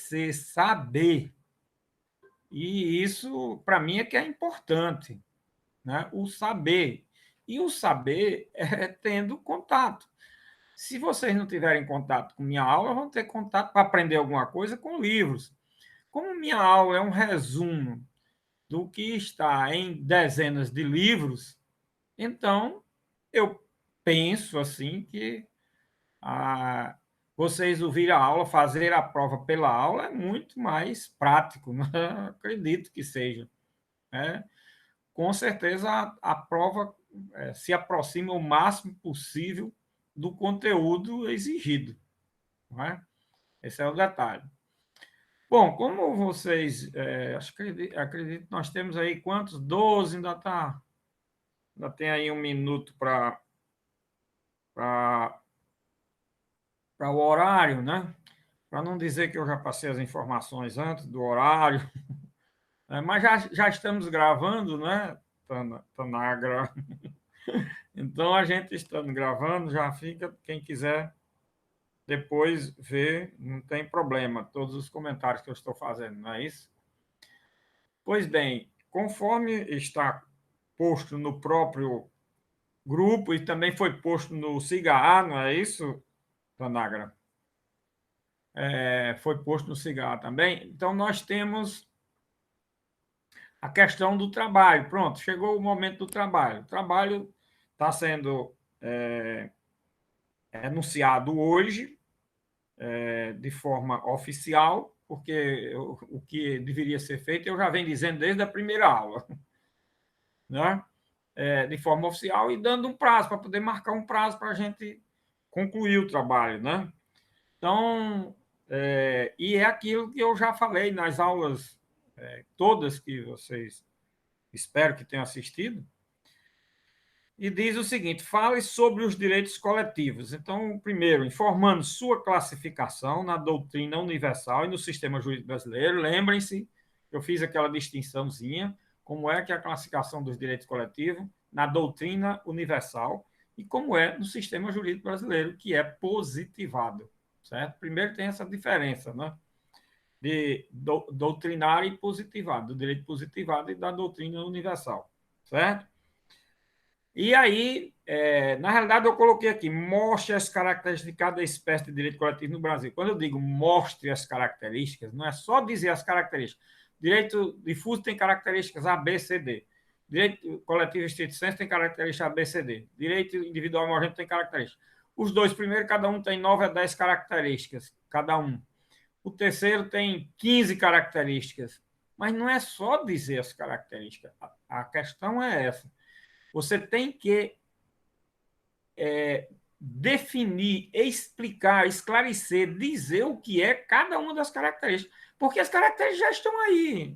conhecer, saber. E isso, para mim, é que é importante, né? O saber. E o saber é tendo contato. Se vocês não tiverem contato com minha aula, vão ter contato para aprender alguma coisa com livros. Como minha aula é um resumo do que está em dezenas de livros, então eu penso assim que vocês ouvir a aula, fazer a prova pela aula é muito mais prático, né? Acredito que seja, né? Com certeza a prova se aproxima o máximo possível do conteúdo exigido, não é? Esse é o detalhe. Bom, como vocês, acredito que nós temos aí quantos? 12, ainda tem aí 1 minuto para o horário, né? Para não dizer que eu já passei as informações antes do horário. Mas já estamos gravando, né, Tanagra? Então, a gente estando gravando, já fica, quem quiser depois ver, não tem problema, todos os comentários que eu estou fazendo, não é isso? Pois bem, conforme está posto no próprio grupo e também foi posto no Cigarra, não é isso, Tanagra? Foi posto no Cigarra também. Então, nós temos a questão do trabalho. Pronto, chegou o momento do trabalho. O trabalho está sendo anunciado hoje, de forma oficial, porque o que deveria ser feito eu já venho dizendo desde a primeira aula, né? De forma oficial e dando um prazo, para poder marcar um prazo para a gente concluir o trabalho, né? Então, e é aquilo que eu já falei nas aulas todas que vocês espero que tenham assistido, e diz o seguinte: fale sobre os direitos coletivos. Então, primeiro, informando sua classificação na doutrina universal e no sistema jurídico brasileiro. Lembrem-se, eu fiz aquela distinçãozinha, como é que é a classificação dos direitos coletivos na doutrina universal e como é no sistema jurídico brasileiro, que é positivado, certo? Primeiro tem essa diferença, né? De doutrinário e positivado, do direito positivado e da doutrina universal, certo? E aí, na realidade, eu coloquei aqui, mostre as características de cada espécie de direito coletivo no Brasil. Quando eu digo mostre as características, não é só dizer as características. Direito difuso tem características A, B, C, D. Direito coletivo estrito sensu tem características A, B, C, D. Direito individual homogêneo tem características. Os dois primeiros, cada um tem 9 a 10 características, cada um. O terceiro tem 15 características. Mas não é só dizer as características. A questão é essa. Você tem que definir, explicar, esclarecer, dizer o que é cada uma das características, porque as características já estão aí.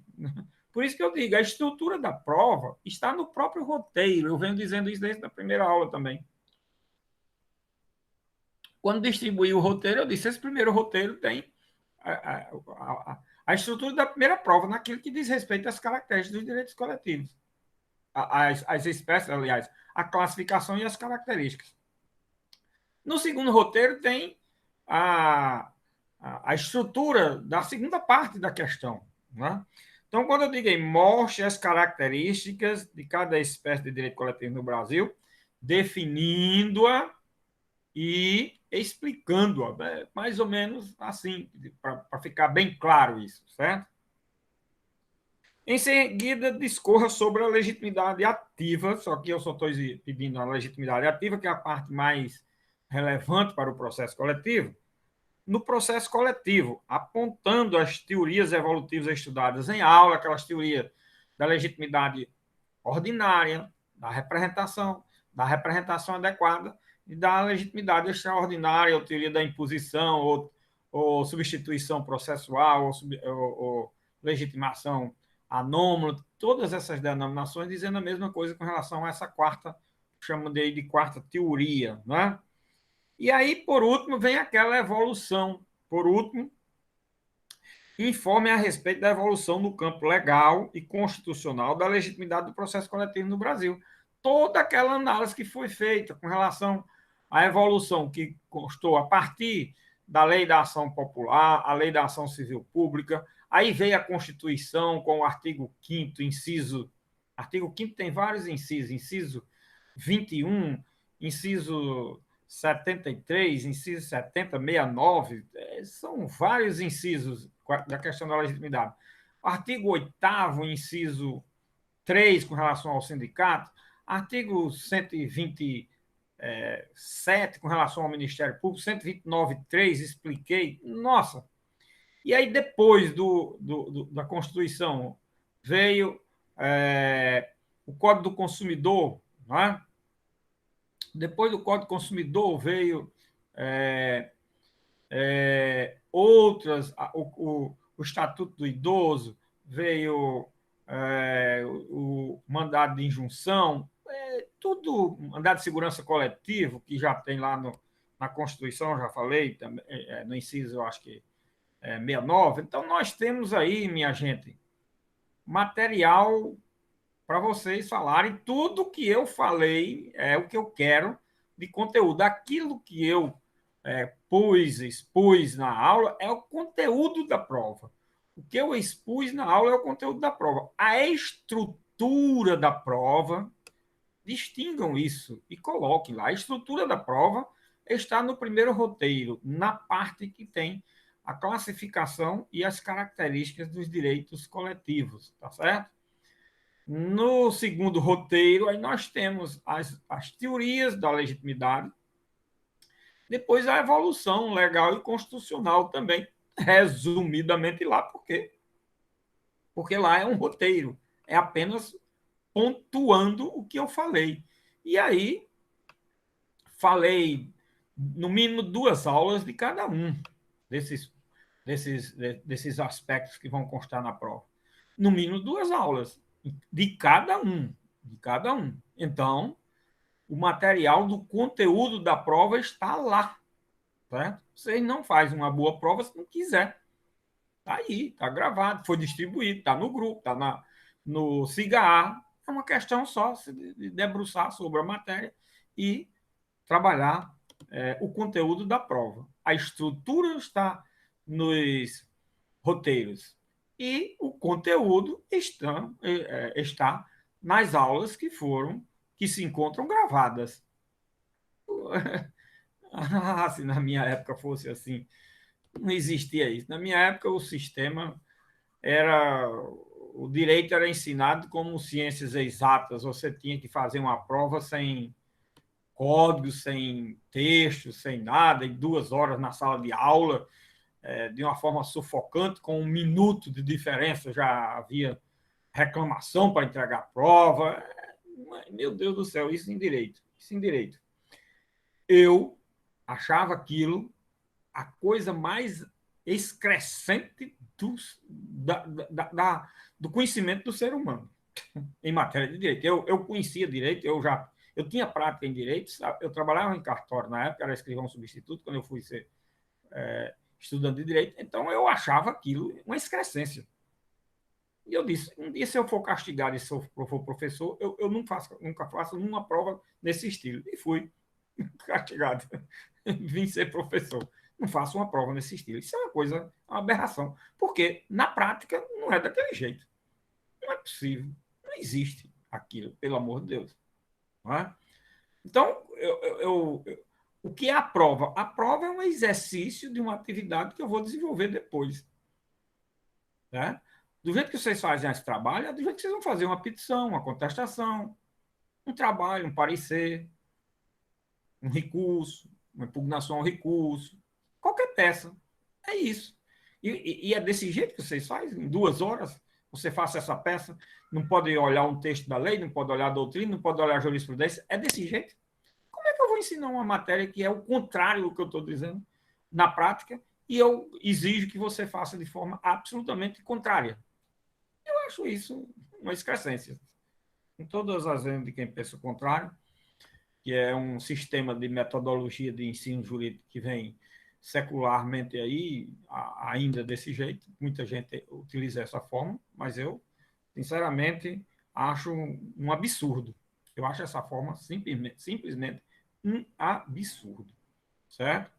Por isso que eu digo, a estrutura da prova está no próprio roteiro. Eu venho dizendo isso desde a primeira aula também. Quando distribuí o roteiro, eu disse, esse primeiro roteiro tem a estrutura da primeira prova, naquilo que diz respeito às características dos direitos coletivos. As espécies, aliás, a classificação e as características. No segundo roteiro tem a estrutura da segunda parte da questão, né? Então, quando eu digo aí, mostre as características de cada espécie de direito coletivo no Brasil, definindo-a e explicando-a, mais ou menos assim, para ficar bem claro isso, certo? Em seguida, discorra sobre a legitimidade ativa, só que eu só estou pedindo a legitimidade ativa, que é a parte mais relevante para o processo coletivo. No processo coletivo, apontando as teorias evolutivas estudadas em aula, aquelas teorias da legitimidade ordinária, da representação adequada e da legitimidade extraordinária, ou teoria da imposição, ou substituição processual, ou legitimação anômala, todas essas denominações dizendo a mesma coisa com relação a essa quarta, chamam de quarta teoria, não é? E aí, por último, vem aquela evolução. Por último, informe a respeito da evolução no campo legal e constitucional da legitimidade do processo coletivo no Brasil. Toda aquela análise que foi feita com relação à evolução que constou a partir da Lei da Ação Popular, a Lei da Ação Civil Pública, aí veio a Constituição com o artigo 5º, inciso... Artigo 5º tem vários incisos, inciso 21, inciso 73, inciso 70, 69, são vários incisos da questão da legitimidade. Artigo 8º, inciso 3, com relação ao sindicato, artigo 127, com relação ao Ministério Público, 129.3, expliquei, nossa. E aí, depois da Constituição, veio o Código do Consumidor, não é? Depois do Código do Consumidor veio outras, o Estatuto do Idoso, veio o mandado de injunção, tudo, mandado de segurança coletivo, que já tem lá na Constituição, já falei, também, no inciso, eu acho que 69. Então, nós temos aí, minha gente, material para vocês falarem. Tudo que eu falei é o que eu quero de conteúdo. Aquilo que eu expus na aula é o conteúdo da prova. O que eu expus na aula é o conteúdo da prova. A estrutura da prova, distingam isso e coloquem lá. A estrutura da prova está no primeiro roteiro, na parte que tem a classificação e as características dos direitos coletivos, tá certo? No segundo roteiro, aí nós temos as teorias da legitimidade, depois a evolução legal e constitucional também, resumidamente lá, porque lá é um roteiro, é apenas pontuando o que eu falei. E aí, falei no mínimo 2 aulas de cada um desses aspectos que vão constar na prova. No mínimo 2 aulas de cada um. De cada um. Então, o material do conteúdo da prova está lá. Certo? Vocês não fazem uma boa prova se não quiser. Está aí, está gravado, foi distribuído, está no grupo, está no Cigar. É uma questão só de debruçar sobre a matéria e trabalhar o conteúdo da prova. A estrutura está nos roteiros e o conteúdo está nas aulas que se encontram gravadas. Se na minha época fosse assim, não existia isso. Na minha época, o sistema era... O direito era ensinado como ciências exatas. Você tinha que fazer uma prova sem código, sem texto, sem nada, em 2 horas na sala de aula, de uma forma sufocante, com 1 minuto de diferença já havia reclamação para entregar a prova. Meu Deus do céu, isso em direito. Isso em direito. Eu achava aquilo a coisa mais excrescente do conhecimento do ser humano em matéria de direito. Eu conhecia direito, eu tinha prática em direito, eu trabalhava em cartório na época, era escrivão substituto, quando eu fui ser estudante de direito, então eu achava aquilo uma excrescência. E eu disse, um dia se eu for castigado e se eu for professor, eu nunca faço uma prova nesse estilo. E fui castigado. Vim ser professor. Não faço uma prova nesse estilo. Isso é uma aberração. Porque, na prática, não é daquele jeito. Não é possível. Não existe aquilo, pelo amor de Deus. Não é? Então, o que é a prova? A prova é um exercício de uma atividade que eu vou desenvolver depois. Né? Do jeito que vocês fazem esse trabalho, é do jeito que vocês vão fazer uma petição, uma contestação, um trabalho, um parecer, um recurso, uma impugnação ao recurso, qualquer peça. É isso. E é desse jeito que vocês fazem, em 2 horas, você faça essa peça, não pode olhar um texto da lei, não pode olhar a doutrina, não pode olhar a jurisprudência, é desse jeito. Como é que eu vou ensinar uma matéria que é o contrário do que eu estou dizendo na prática e eu exijo que você faça de forma absolutamente contrária? Eu acho isso uma excrescência. Com todas as vezes de quem pensa o contrário, que é um sistema de metodologia de ensino jurídico que vem secularmente aí, ainda desse jeito. Muita gente utiliza essa forma, mas eu, sinceramente, acho um absurdo. Eu acho essa forma simplesmente um absurdo, certo?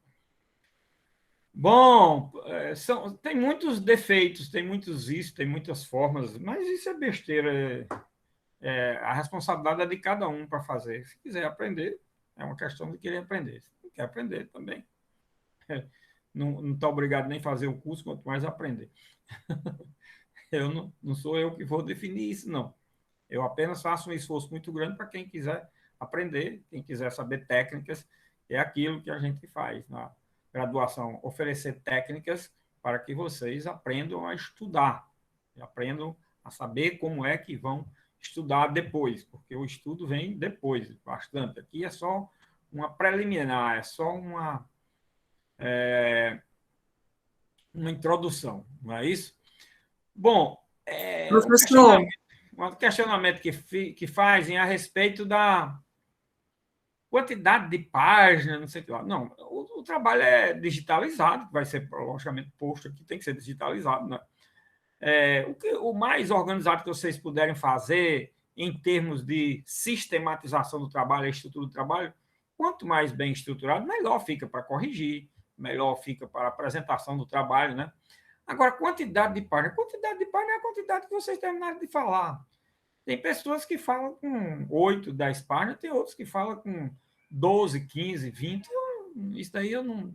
Bom, tem muitos defeitos, tem muitos isso, tem muitas formas, mas isso é besteira. A responsabilidade é de cada um para fazer. Se quiser aprender, é uma questão de querer aprender. Se não quer aprender também, não está obrigado nem a fazer o curso, quanto mais aprender. Não sou eu que vou definir isso, não. Eu apenas faço um esforço muito grande para quem quiser aprender, quem quiser saber técnicas, é aquilo que a gente faz na graduação, oferecer técnicas para que vocês aprendam a estudar, aprendam a saber como é que vão estudar depois, porque o estudo vem depois, bastante. Aqui é só uma preliminar, é só uma introdução, não é isso? Bom, Professor, um questionamento que fazem a respeito da quantidade de páginas, não sei o que lá. Não, o trabalho é digitalizado, vai ser, logicamente, posto aqui, tem que ser digitalizado, né? O mais organizado que vocês puderem fazer em termos de sistematização do trabalho, a estrutura do trabalho, quanto mais bem estruturado, melhor fica para corrigir, melhor fica para a apresentação do trabalho, né? Agora, quantidade de páginas é a quantidade que vocês terminaram de falar. Tem pessoas que falam com 8, 10 páginas, tem outros que falam com 12, 15, 20. Isso daí eu não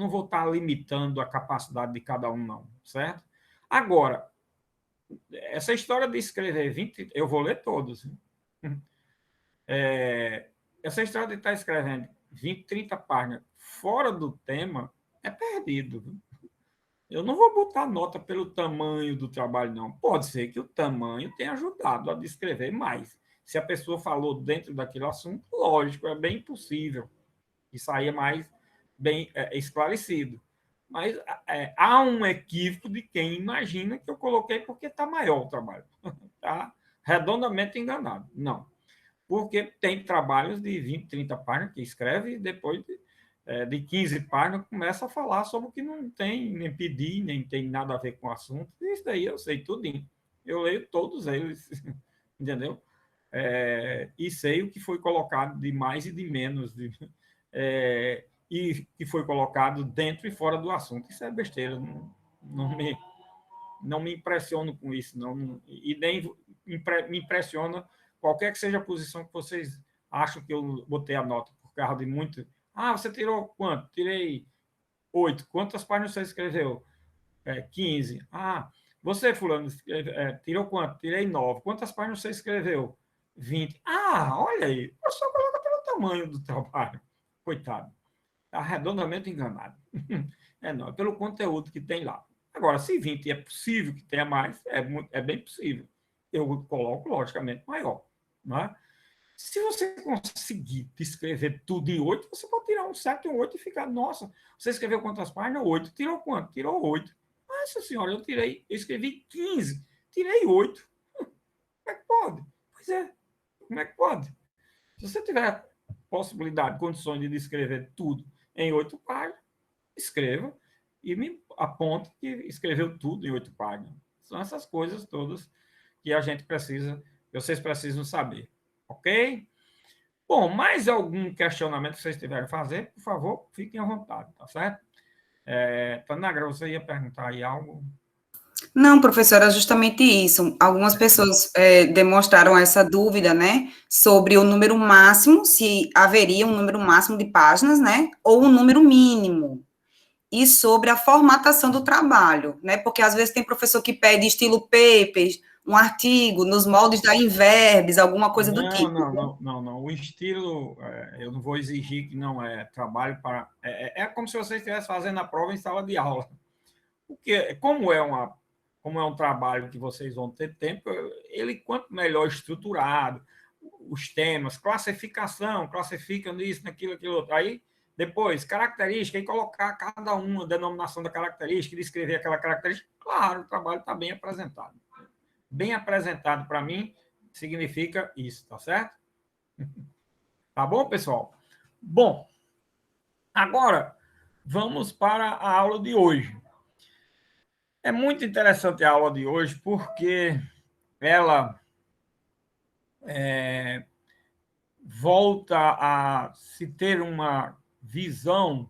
vou estar limitando a capacidade de cada um, não, certo? Agora, essa história de escrever 20, eu vou ler todos. Essa história de estar escrevendo 20, 30 páginas fora do tema é perdido. Eu não vou botar nota pelo tamanho do trabalho, não. Pode ser que o tamanho tenha ajudado a descrever mais. Se a pessoa falou dentro daquele assunto, lógico, é bem possível que saia mais bem esclarecido. Mas há um equívoco de quem imagina que eu coloquei porque está maior o trabalho. Está redondamente enganado. Não. Porque tem trabalhos de 20, 30 páginas que escreve e depois de 15 páginas começa a falar sobre o que não tem nem pedir, nem tem nada a ver com o assunto. Isso daí eu sei tudinho. Eu leio todos eles, entendeu? E sei o que foi colocado de mais e de menos, e que foi colocado dentro e fora do assunto. Isso é besteira, não me impressiono com isso, não, e nem me impressiona qualquer que seja a posição que vocês acham que eu botei a nota, por causa de muito. Ah, você tirou quanto? Tirei 8. Quantas páginas você escreveu? 15. Ah, você, fulano, tirou quanto? Tirei 9. Quantas páginas você escreveu? 20. Ah, olha aí. Eu só coloca pelo tamanho do trabalho. Coitado. Está redondamente enganado. Não, é pelo conteúdo que tem lá. Agora, se 20 é possível que tenha mais, é bem possível. Eu coloco, logicamente, maior. Não é? Se você conseguir descrever tudo em 8, você pode tirar um 7 ou 8 e ficar, nossa, você escreveu quantas páginas? 8. Tirou quanto? Tirou 8. Nossa senhora, eu escrevi 15, tirei 8. Como é que pode? Pois é, como é que pode? Se você tiver possibilidade, condições de descrever tudo em 8 páginas, escreva e me aponte que escreveu tudo em 8 páginas. São essas coisas todas que a gente precisa, que vocês precisam saber. Ok? Bom, mais algum questionamento que vocês tiverem a fazer, por favor, fiquem à vontade, tá certo? Tanagra, você ia perguntar aí algo? não, professora, é justamente isso. Algumas pessoas demonstraram essa dúvida, né, sobre o número máximo, se haveria um número máximo de páginas, né, ou um número mínimo. E sobre a formatação do trabalho, né, porque às vezes tem professor que pede estilo papers, um artigo, nos moldes da Inverbs, alguma coisa do Não, tipo. não, não, não, não. O estilo, eu não vou exigir que não é trabalho para. É como se você estivesse fazendo a prova em sala de aula. Porque, como é um trabalho que vocês vão ter tempo, ele, quanto melhor estruturado, os temas, classificação, classifica nisso, naquilo, aquilo outro. Aí, depois, característica, e colocar cada uma a denominação da característica, descrever aquela característica. Claro, o trabalho está bem apresentado. Bem apresentado, para mim, significa isso, tá certo? Tá bom, pessoal? Bom, agora vamos para a aula de hoje. É muito interessante a aula de hoje porque ela volta a se ter uma visão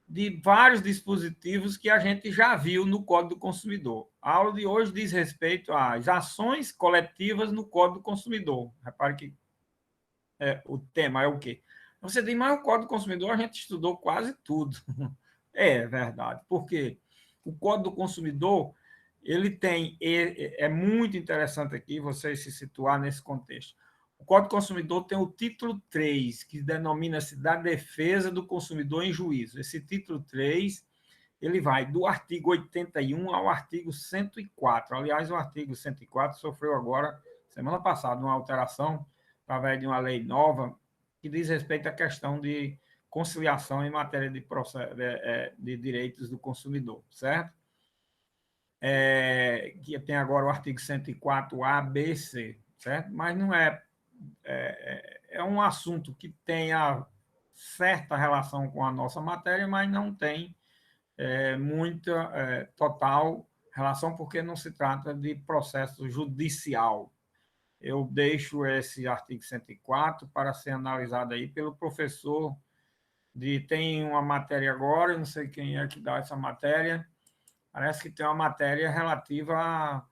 de vários dispositivos que a gente já viu no Código do Consumidor. A aula de hoje diz respeito às ações coletivas no Código do Consumidor. Repare que o tema é o quê? Você diz, mas o Código do Consumidor a gente estudou quase tudo. É verdade, porque o Código do Consumidor ele tem, é muito interessante aqui você se situar nesse contexto. O Código do Consumidor tem o título 3, que denomina-se da defesa do consumidor em juízo. Esse título 3, ele vai do artigo 81 ao artigo 104. Aliás, o artigo 104 sofreu agora, semana passada, uma alteração, através de uma lei nova, que diz respeito à questão de conciliação em matéria de direitos do consumidor, certo? Que tem agora o artigo 104A, B, C, certo? Mas não é um assunto que tenha certa relação com a nossa matéria, mas não tem muita total relação, porque não se trata de processo judicial. Eu deixo esse artigo 104 para ser analisado aí pelo professor tem uma matéria agora, eu não sei quem é que dá essa matéria, parece que tem uma matéria relativa à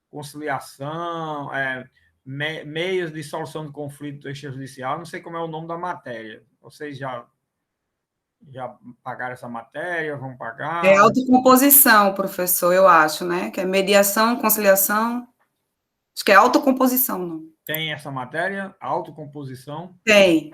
conciliação, meios de solução de conflito extrajudicial, não sei como é o nome da matéria. Vocês já pagaram essa matéria? Vão É pagar? autocomposição, professor, eu acho, né? Que é mediação, conciliação. Acho que é autocomposição, não? Tem essa matéria, autocomposição. Tem.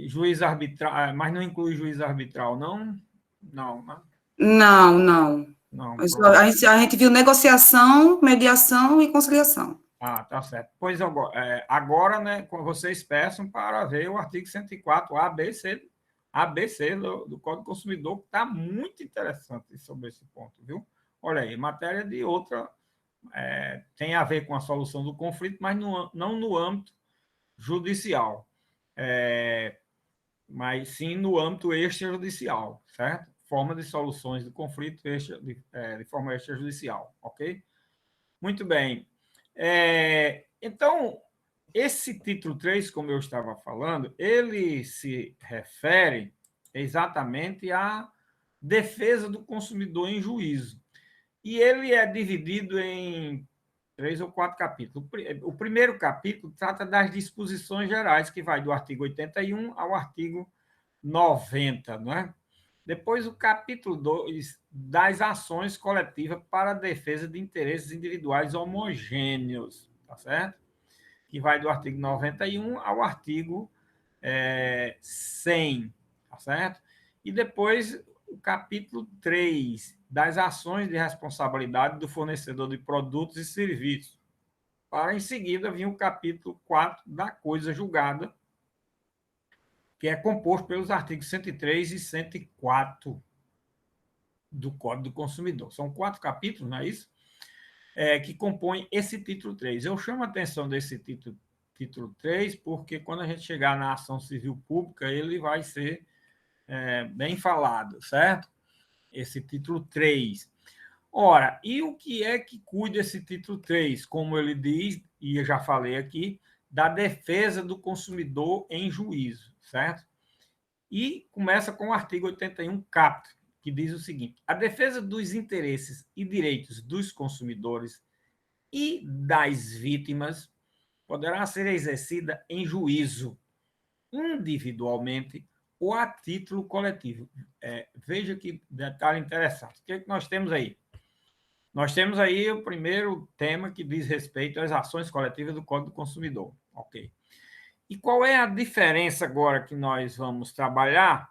Juiz arbitral, mas não inclui juiz arbitral, não? Não, né? Não. Não, pronto. A gente viu negociação, mediação e conciliação. Ah, tá certo. Pois agora, né, vocês peçam para ver o artigo 104, ABC do Código do Consumidor, que está muito interessante sobre esse ponto, viu? Olha aí, matéria de outra, tem a ver com a solução do conflito, mas não no âmbito judicial, mas sim no âmbito extrajudicial, certo? Forma de soluções do conflito de forma extrajudicial, ok? Muito bem. Então, esse título 3, como eu estava falando, ele se refere exatamente à defesa do consumidor em juízo. E ele é dividido em 3 ou 4 capítulos. O primeiro capítulo trata das disposições gerais, que vai do artigo 81 ao artigo 90, não é? Depois, o capítulo 2 das ações coletivas para a defesa de interesses individuais homogêneos, tá certo? Que vai do artigo 91 ao artigo 100, tá certo? E depois, o capítulo 3 das ações de responsabilidade do fornecedor de produtos e serviços. Para, em seguida, vir o capítulo 4 da coisa julgada, que é composto pelos artigos 103 e 104 do Código do Consumidor. São 4 capítulos, não é isso? Que compõem esse título 3. Eu chamo a atenção desse título 3 porque quando a gente chegar na ação civil pública, ele vai ser bem falado, certo? Esse título 3. Ora, e o que é que cuida esse título 3? Como ele diz, e eu já falei aqui, da defesa do consumidor em juízo, certo? E começa com o artigo 81 caput, que diz o seguinte: a defesa dos interesses e direitos dos consumidores e das vítimas poderá ser exercida em juízo, individualmente ou a título coletivo. Veja que detalhe interessante. O que é que nós temos aí? Nós temos aí o primeiro tema que diz respeito às ações coletivas do Código do Consumidor. Ok. E qual é a diferença agora que nós vamos trabalhar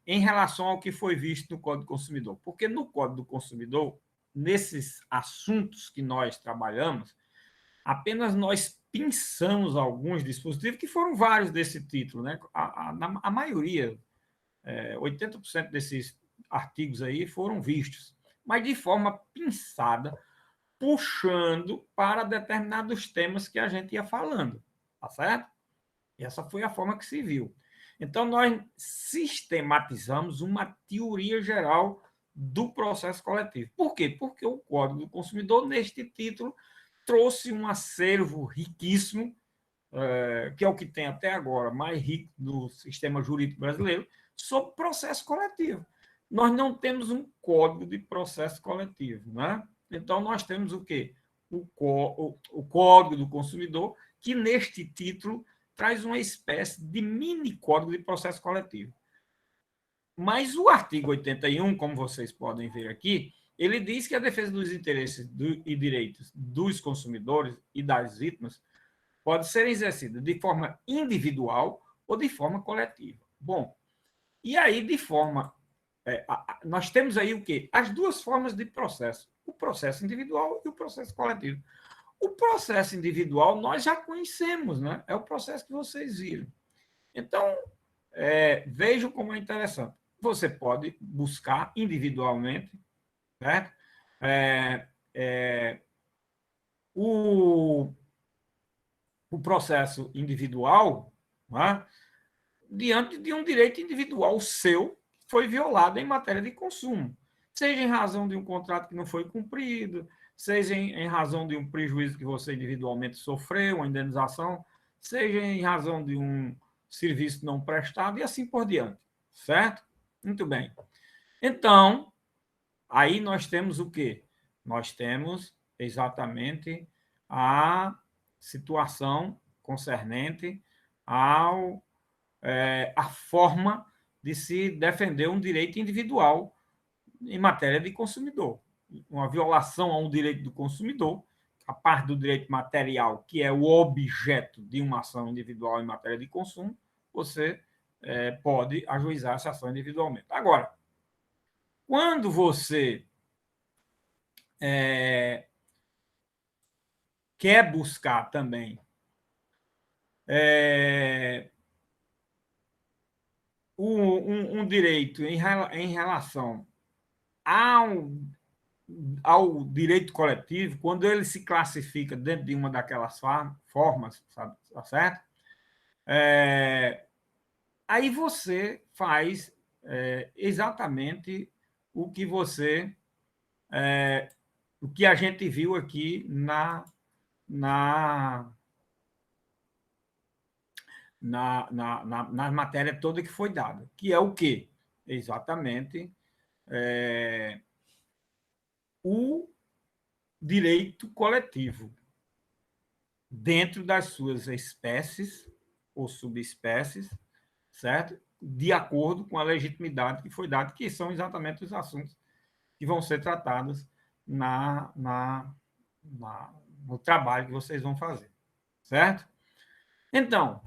em relação ao que foi visto no Código do Consumidor? Porque no Código do Consumidor, nesses assuntos que nós trabalhamos, apenas nós pensamos alguns dispositivos, que foram vários desse título, né? A maioria, 80% desses artigos aí foram vistos, mas de forma pensada, puxando para determinados temas que a gente ia falando, tá certo? E essa foi a forma que se viu. Então, nós sistematizamos uma teoria geral do processo coletivo. Por quê? Porque o Código do Consumidor, neste título, trouxe um acervo riquíssimo, que é o que tem até agora mais rico do sistema jurídico brasileiro, sobre processo coletivo. Nós não temos um código de processo coletivo, né? Então, nós temos o quê? O Código do Consumidor, que neste título traz uma espécie de mini código de processo coletivo. Mas o artigo 81, como vocês podem ver aqui, ele diz que a defesa dos interesses e direitos dos consumidores e das vítimas pode ser exercida de forma individual ou de forma coletiva. Bom, e aí, de forma. Nós temos aí o quê? As duas formas de processo: o processo individual e o processo coletivo. O processo individual nós já conhecemos, né? É o processo que vocês viram. Então, vejam como é interessante. Você pode buscar individualmente, certo? O processo individual, né? Diante de um direito individual seu que foi violado em matéria de consumo, seja em razão de um contrato que não foi cumprido, seja em razão de um prejuízo que você individualmente sofreu, uma indenização, seja em razão de um serviço não prestado e assim por diante, certo? Muito bem. Então, aí nós temos o quê? Nós temos exatamente a situação concernente a forma de se defender um direito individual em matéria de consumidor. Uma violação a um direito do consumidor, a parte do direito material, que é o objeto de uma ação individual em matéria de consumo, você pode ajuizar essa ação individualmente. Agora, quando você quer buscar também um direito em relação ao, ao direito coletivo, quando ele se classifica dentro de uma daquelas formas, sabe, tá certo? Aí você faz exatamente o que você, o que a gente viu aqui na, na matéria toda que foi dada, que é o quê? Exatamente o direito coletivo, dentro das suas espécies ou subespécies, certo? De acordo com a legitimidade que foi dada, que são exatamente os assuntos que vão ser tratados no trabalho que vocês vão fazer, certo? Então,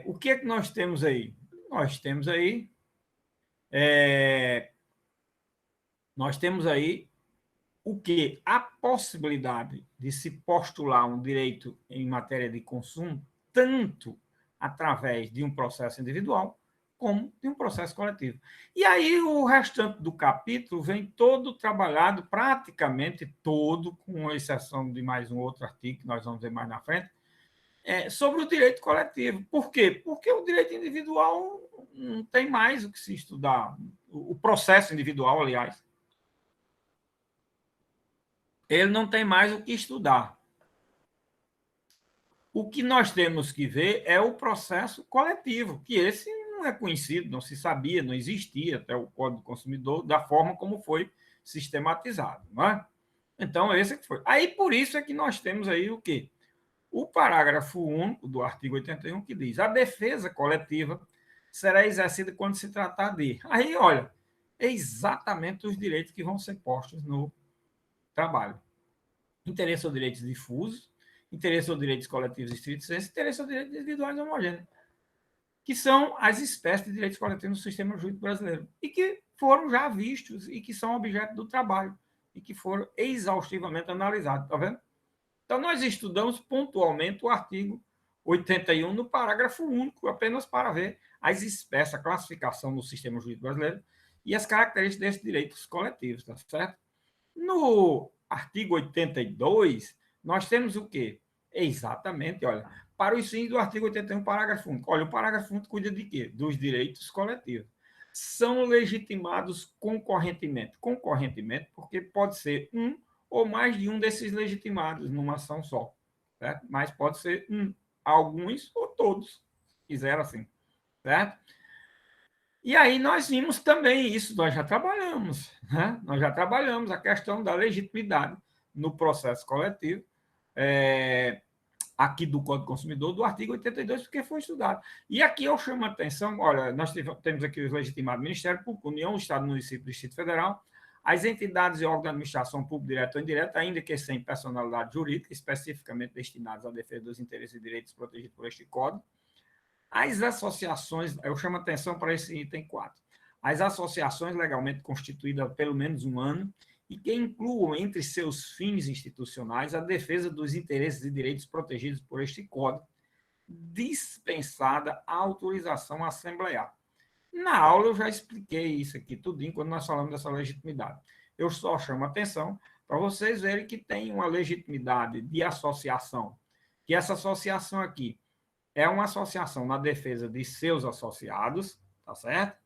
o que é que nós temos aí? Nós temos aí o que? A possibilidade de se postular um direito em matéria de consumo, tanto através de um processo individual, como de um processo coletivo. E aí o restante do capítulo vem todo trabalhado, praticamente todo, com exceção de mais um outro artigo que nós vamos ver mais na frente, sobre o direito coletivo. Por quê? Porque o direito individual não tem mais o que se estudar. O processo individual, aliás, ele não tem mais o que estudar. O que nós temos que ver é o processo coletivo, que esse não é conhecido, não se sabia, não existia até o Código do Consumidor da forma como foi sistematizado, não é? Então, esse é que foi. Aí, por isso é que nós temos aí o quê? O parágrafo único do artigo 81, que diz: a defesa coletiva será exercida quando se tratar de. Aí, olha, é exatamente os direitos que vão ser postos no trabalho. Interesse ou direitos difusos, interesse ou direitos coletivos estritos, interesse ou direitos individuais homogêneos, que são as espécies de direitos coletivos no sistema jurídico brasileiro, e que foram já vistos e que são objeto do trabalho, e que foram exaustivamente analisados, está vendo? Então, nós estudamos pontualmente o artigo 81 no parágrafo único, apenas para ver as espécies, a classificação no sistema jurídico brasileiro e as características desses direitos coletivos, tá certo? No artigo 82, nós temos o quê? Exatamente, olha, para o inciso do artigo 81, parágrafo único. Olha, o parágrafo único cuida de quê? Dos direitos coletivos. São legitimados concorrentemente. Concorrentemente, porque pode ser um ou mais de um desses legitimados numa ação só, certo? Mas pode ser alguns ou todos, se quiser assim, certo? E aí nós vimos também isso, nós já trabalhamos, né? Nós já trabalhamos a questão da legitimidade no processo coletivo, aqui do Código do Consumidor, do artigo 82, porque foi estudado. E aqui eu chamo a atenção, olha, nós temos aqui os legitimados Ministério Público, União, Estado, Município, Distrito Federal, as entidades e órgãos de administração pública, direta ou indireta, ainda que sem personalidade jurídica, especificamente destinados à defesa dos interesses e direitos protegidos por este Código, as associações, eu chamo a atenção para esse item 4, as associações legalmente constituídas há pelo menos um ano e que incluam entre seus fins institucionais a defesa dos interesses e direitos protegidos por este Código, dispensada a autorização assemblear. Na aula eu já expliquei isso aqui tudinho quando nós falamos dessa legitimidade. Eu só chamo a atenção para vocês verem que tem uma legitimidade de associação, que essa associação aqui é uma associação na defesa de seus associados, tá certo?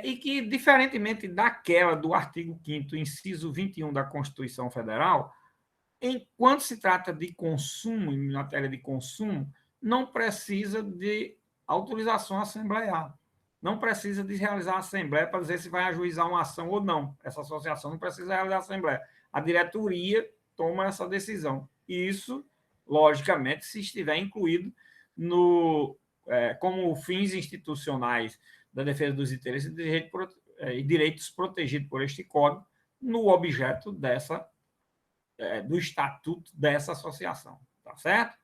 E que, diferentemente daquela do artigo 5º, inciso 21 da Constituição Federal, enquanto se trata de consumo, em matéria de consumo, não precisa de autorização assemblear. Não precisa de realizar a assembleia para dizer se vai ajuizar uma ação ou não. Essa associação não precisa realizar a assembleia. A diretoria toma essa decisão. Isso, logicamente, se estiver incluído como fins institucionais da defesa dos interesses e direitos protegidos por este Código no objeto do estatuto dessa associação, tá certo?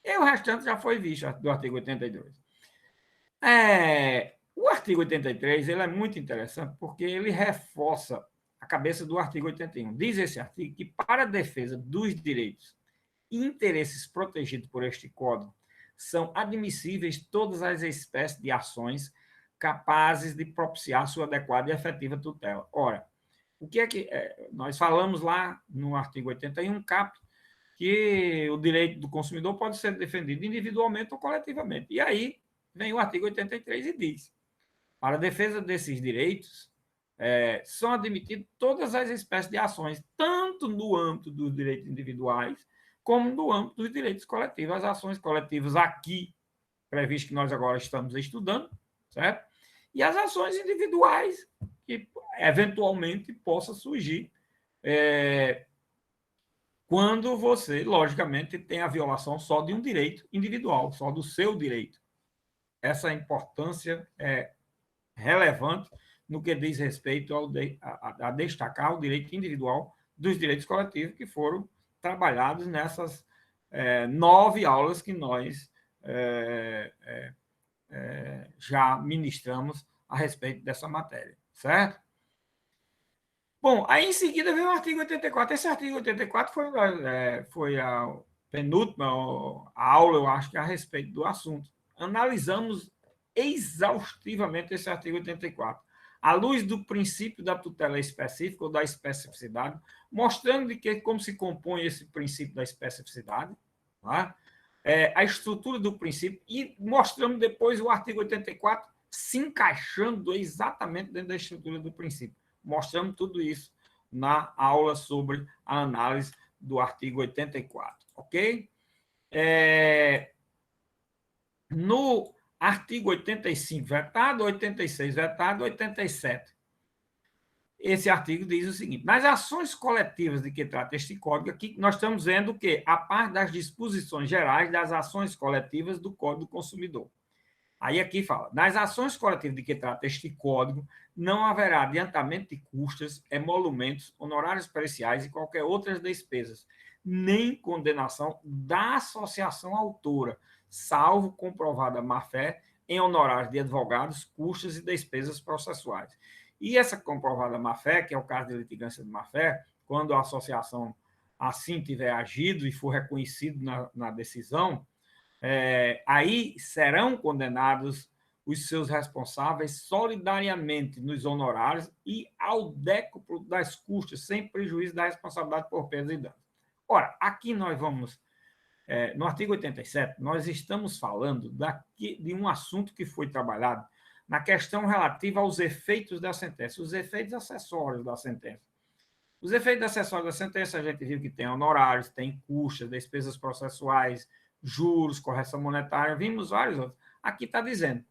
E o restante já foi visto do artigo 82. O artigo 83 ele é muito interessante porque ele reforça a cabeça do artigo 81. Diz esse artigo que para a defesa dos direitos e interesses protegidos por este Código são admissíveis todas as espécies de ações capazes de propiciar sua adequada e efetiva tutela. Ora, o que é que nós falamos lá no artigo 81, caput, que o direito do consumidor pode ser defendido individualmente ou coletivamente. E aí vem o artigo 83 e diz: para a defesa desses direitos, são admitidas todas as espécies de ações, tanto no âmbito dos direitos individuais, como no âmbito dos direitos coletivos. As ações coletivas aqui, previsto que nós agora estamos estudando, certo? E as ações individuais, que eventualmente possa surgir quando você, logicamente, tem a violação só de um direito individual, só do seu direito. Essa importância é relevante no que diz respeito a destacar o direito individual dos direitos coletivos que foram trabalhados nessas 9 aulas que nós já ministramos a respeito dessa matéria, certo? Bom, aí em seguida vem o artigo 84. Esse artigo 84 foi a penúltima aula, eu acho, que a respeito do assunto. Analisamos exaustivamente esse artigo 84, à luz do princípio da tutela específica ou da especificidade, mostrando de que como se compõe esse princípio da especificidade, tá? A estrutura do princípio, e mostramos depois o artigo 84 se encaixando exatamente dentro da estrutura do princípio. Mostramos tudo isso na aula sobre a análise do artigo 84, ok? No artigo 85 vetado, 86 vetado, 87. Esse artigo diz o seguinte: nas ações coletivas de que trata este código, aqui nós estamos vendo que, a par das disposições gerais das ações coletivas do Código do Consumidor. Aí aqui fala: nas ações coletivas de que trata este código, não haverá adiantamento de custas, emolumentos, honorários periciais e qualquer outras despesas, nem condenação da associação autora, salvo comprovada má-fé em honorários de advogados, custas e despesas processuais. E essa comprovada má-fé, que é o caso de litigância de má-fé, quando a associação assim tiver agido e for reconhecido na decisão, aí serão condenados os seus responsáveis solidariamente nos honorários e ao décuplo das custas, sem prejuízo da responsabilidade por perdas e danos. Ora, aqui nós vamos, no artigo 87, nós estamos falando de um assunto que foi trabalhado na questão relativa aos efeitos da sentença, os efeitos acessórios da sentença. Os efeitos acessórios da sentença, a gente viu que tem honorários, tem custas, despesas processuais, juros, correção monetária, vimos vários outros. Aqui está dizendo: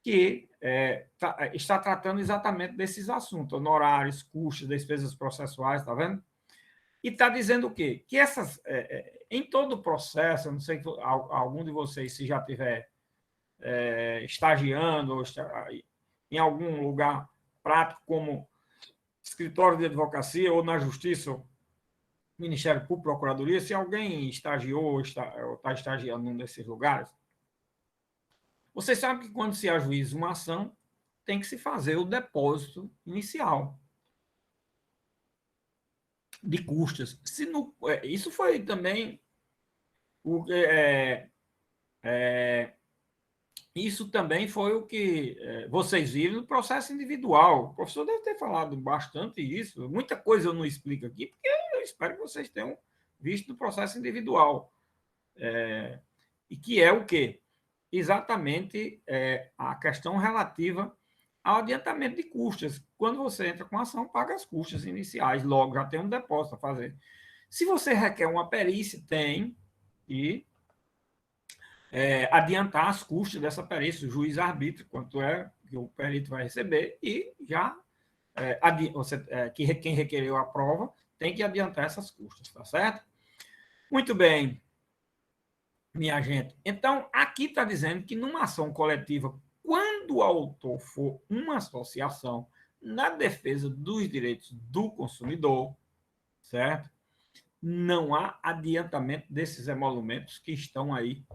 que está tratando exatamente desses assuntos, honorários, custos, despesas processuais, está vendo? E está dizendo o quê? Que em todo o processo, eu não sei se algum de vocês, se já tiver estagiando ou em algum lugar prático, como escritório de advocacia ou na justiça, Ministério Público, Procuradoria, se alguém estagiou ou está estagiando num desses lugares, você sabe que quando se ajuiza uma ação, tem que se fazer o depósito inicial de custas. Isso foi também o, isso também foi o que vocês viram no processo individual. O professor deve ter falado bastante isso. Muita coisa eu não explico aqui, porque eu espero que vocês tenham visto no processo individual. E que é o quê? Exatamente a questão relativa ao adiantamento de custas. Quando você entra com a ação, paga as custas iniciais, logo já tem um depósito a fazer. Se você requer uma perícia, tem que adiantar as custas dessa perícia, o juiz arbitra quanto é que o perito vai receber e já quem requereu a prova tem que adiantar essas custas, tá certo? Muito bem, minha gente. Então, aqui está dizendo que numa ação coletiva, quando o autor for uma associação na defesa dos direitos do consumidor, certo? Não há adiantamento desses emolumentos que estão aí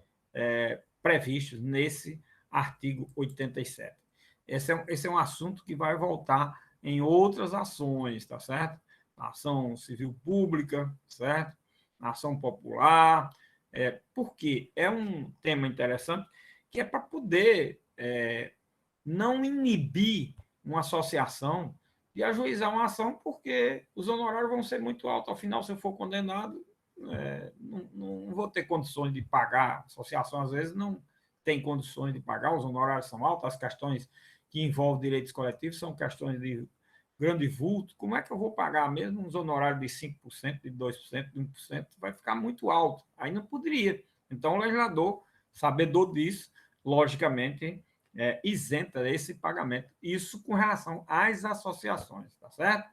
previstos nesse artigo 87. Esse é um assunto que vai voltar em outras ações, tá certo? Ação civil pública, certo? Ação popular, porque é um tema interessante que é para poder não inibir uma associação de ajuizar uma ação, porque os honorários vão ser muito altos. Ao final, se eu for condenado, não vou ter condições de pagar. A associação, às vezes, não tem condições de pagar, os honorários são altos, as questões que envolvem direitos coletivos são questões de grande vulto. Como é que eu vou pagar mesmo uns honorários de 5%, de 2%, de 1%? Vai ficar muito alto. Aí não poderia. Então, o legislador, sabedor disso, logicamente, isenta esse pagamento. Isso com relação às associações, tá certo?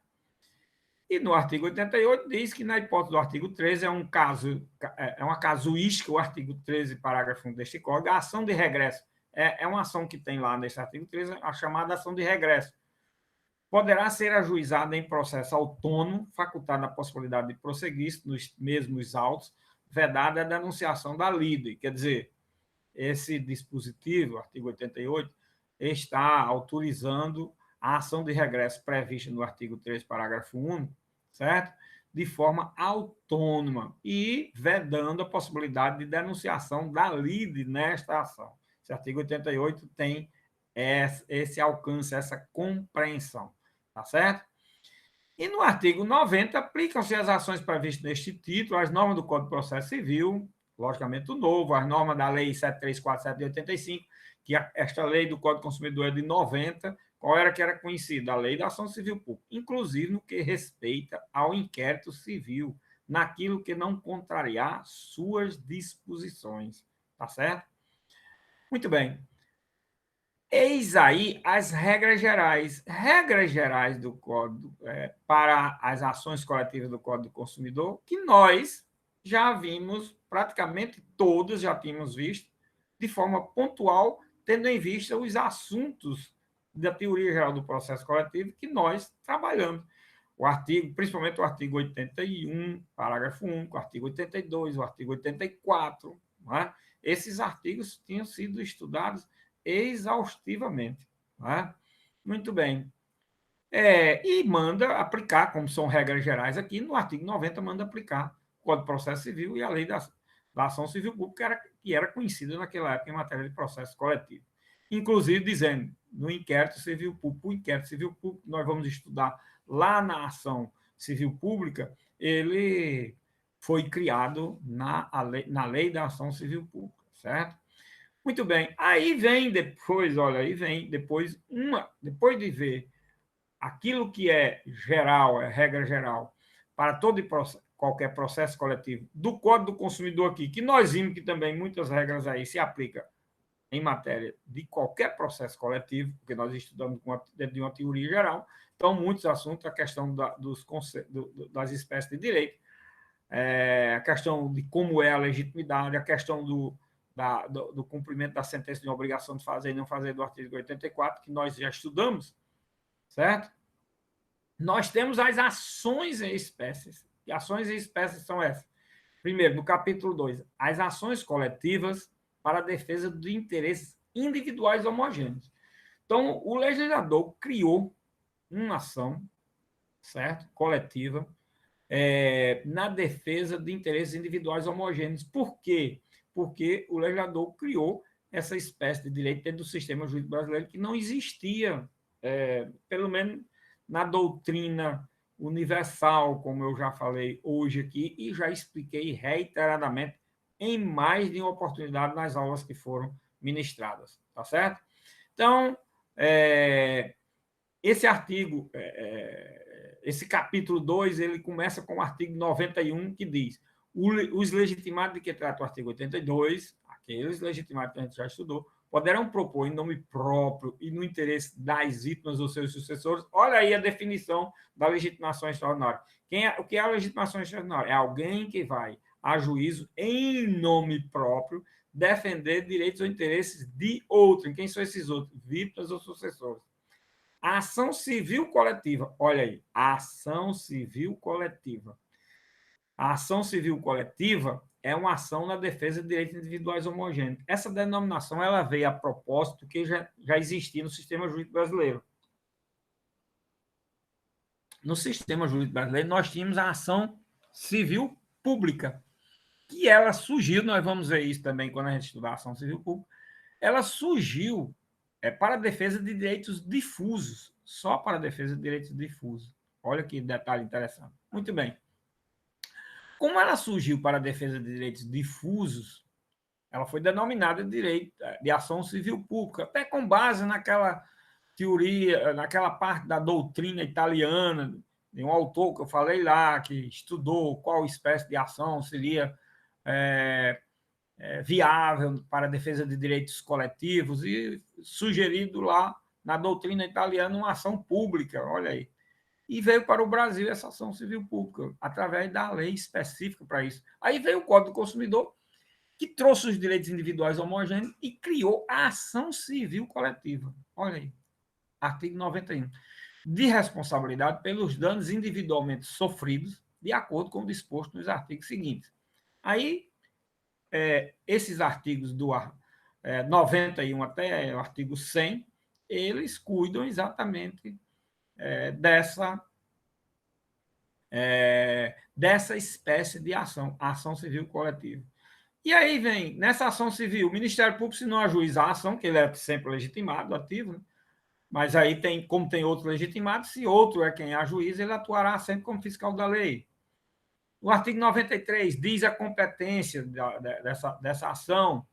E no artigo 88 diz que, na hipótese do artigo 13, é uma casuística, o artigo 13, parágrafo 1 deste código, a ação de regresso é uma ação que tem lá nesse artigo 13, a chamada ação de regresso. Poderá ser ajuizada em processo autônomo, facultada a possibilidade de prosseguir nos mesmos autos, vedada a denunciação da lide. Quer dizer, esse dispositivo, artigo 88, está autorizando a ação de regresso prevista no artigo 3, parágrafo 1, certo? De forma autônoma e vedando a possibilidade de denunciação da lide nesta ação. Esse artigo 88 tem esse alcance, essa compreensão, tá certo? E no artigo 90, aplicam-se as ações previstas neste título, as normas do Código de Processo Civil, logicamente o novo, as normas da Lei 7347 de 85, que esta lei do Código do Consumidor é de 90, qual era que era conhecida? A Lei da Ação Civil Pública, inclusive no que respeita ao inquérito civil, naquilo que não contrariar suas disposições, tá certo? Muito bem. Eis aí as regras gerais. Regras gerais do Código para as ações coletivas do Código do Consumidor, que nós já vimos, praticamente todas já tínhamos visto, de forma pontual, tendo em vista os assuntos da teoria geral do processo coletivo que nós trabalhamos. O artigo, principalmente o artigo 81, parágrafo 1, o artigo 82, o artigo 84, não é? Esses artigos tinham sido estudados exaustivamente. Né? Muito bem. E manda aplicar, como são regras gerais aqui, no artigo 90, manda aplicar o Código de Processo Civil e a Lei da Ação Civil Pública, que era conhecida naquela época em matéria de processo coletivo. Inclusive dizendo, no inquérito civil público, o inquérito civil público, nós vamos estudar lá na ação civil pública, ele foi criado na lei da ação civil pública, certo? Muito bem. Aí vem depois, olha, aí vem depois de ver aquilo que é geral, é regra geral, para todo e qualquer processo coletivo, do Código do Consumidor aqui, que nós vimos que também muitas regras aí se aplicam em matéria de qualquer processo coletivo, porque nós estudamos dentro de uma teoria geral, então, muitos assuntos, a questão das espécies de direito, a questão de como é a legitimidade, a questão do cumprimento da sentença de obrigação de fazer e não fazer do artigo 84, que nós já estudamos, certo? Nós temos as ações em espécies. E ações em espécies são essas. Primeiro, no capítulo 2, as ações coletivas para a defesa de interesses individuais homogêneos. Então, o legislador criou uma ação, certo? Coletiva, na defesa de interesses individuais homogêneos. Por quê? Porque o legislador criou essa espécie de direito dentro do sistema jurídico brasileiro que não existia, pelo menos na doutrina universal, como eu já falei hoje aqui, e já expliquei reiteradamente em mais de uma oportunidade nas aulas que foram ministradas, tá certo? Então, esse artigo, esse capítulo 2, ele começa com o artigo 91, que diz: os legitimados de que trata o artigo 82, aqueles legitimados que a gente já estudou, poderão propor em nome próprio e no interesse das vítimas ou seus sucessores. Olha aí a definição da legitimação extraordinária. O que é a legitimação extraordinária? É alguém que vai a juízo em nome próprio defender direitos ou interesses de outro. Quem são esses outros? Vítimas ou sucessores. A ação civil coletiva, olha aí, a ação civil coletiva. A ação civil coletiva é uma ação na defesa de direitos individuais homogêneos. Essa denominação ela veio a propósito que já existia no sistema jurídico brasileiro. No sistema jurídico brasileiro, nós tínhamos a ação civil pública, que ela surgiu, nós vamos ver isso também quando a gente estudar a ação civil pública, ela surgiu para a defesa de direitos difusos, só para a defesa de direitos difusos. Olha que detalhe interessante. Muito bem. Como ela surgiu para a defesa de direitos difusos, ela foi denominada de ação civil pública, até com base naquela teoria, naquela parte da doutrina italiana, de um autor que eu falei lá, que estudou qual espécie de ação seria viável para a defesa de direitos coletivos e sugerido lá na doutrina italiana uma ação pública, olha aí. E veio para o Brasil essa ação civil pública, através da lei específica para isso. Aí veio o Código do Consumidor, que trouxe os direitos individuais homogêneos e criou a ação civil coletiva. Olha aí, artigo 91. De responsabilidade pelos danos individualmente sofridos, de acordo com o disposto nos artigos seguintes. Aí, esses artigos do 91 até o artigo 100, eles cuidam exatamente dessa espécie de ação, ação civil coletiva. E aí vem, nessa ação civil, o Ministério Público, se não ajuizar a ação, que ele é sempre legitimado, ativo, né? Mas aí, como tem outro legitimado, se outro é quem ajuiza, ele atuará sempre como fiscal da lei. O artigo 93 diz a competência dessa ação,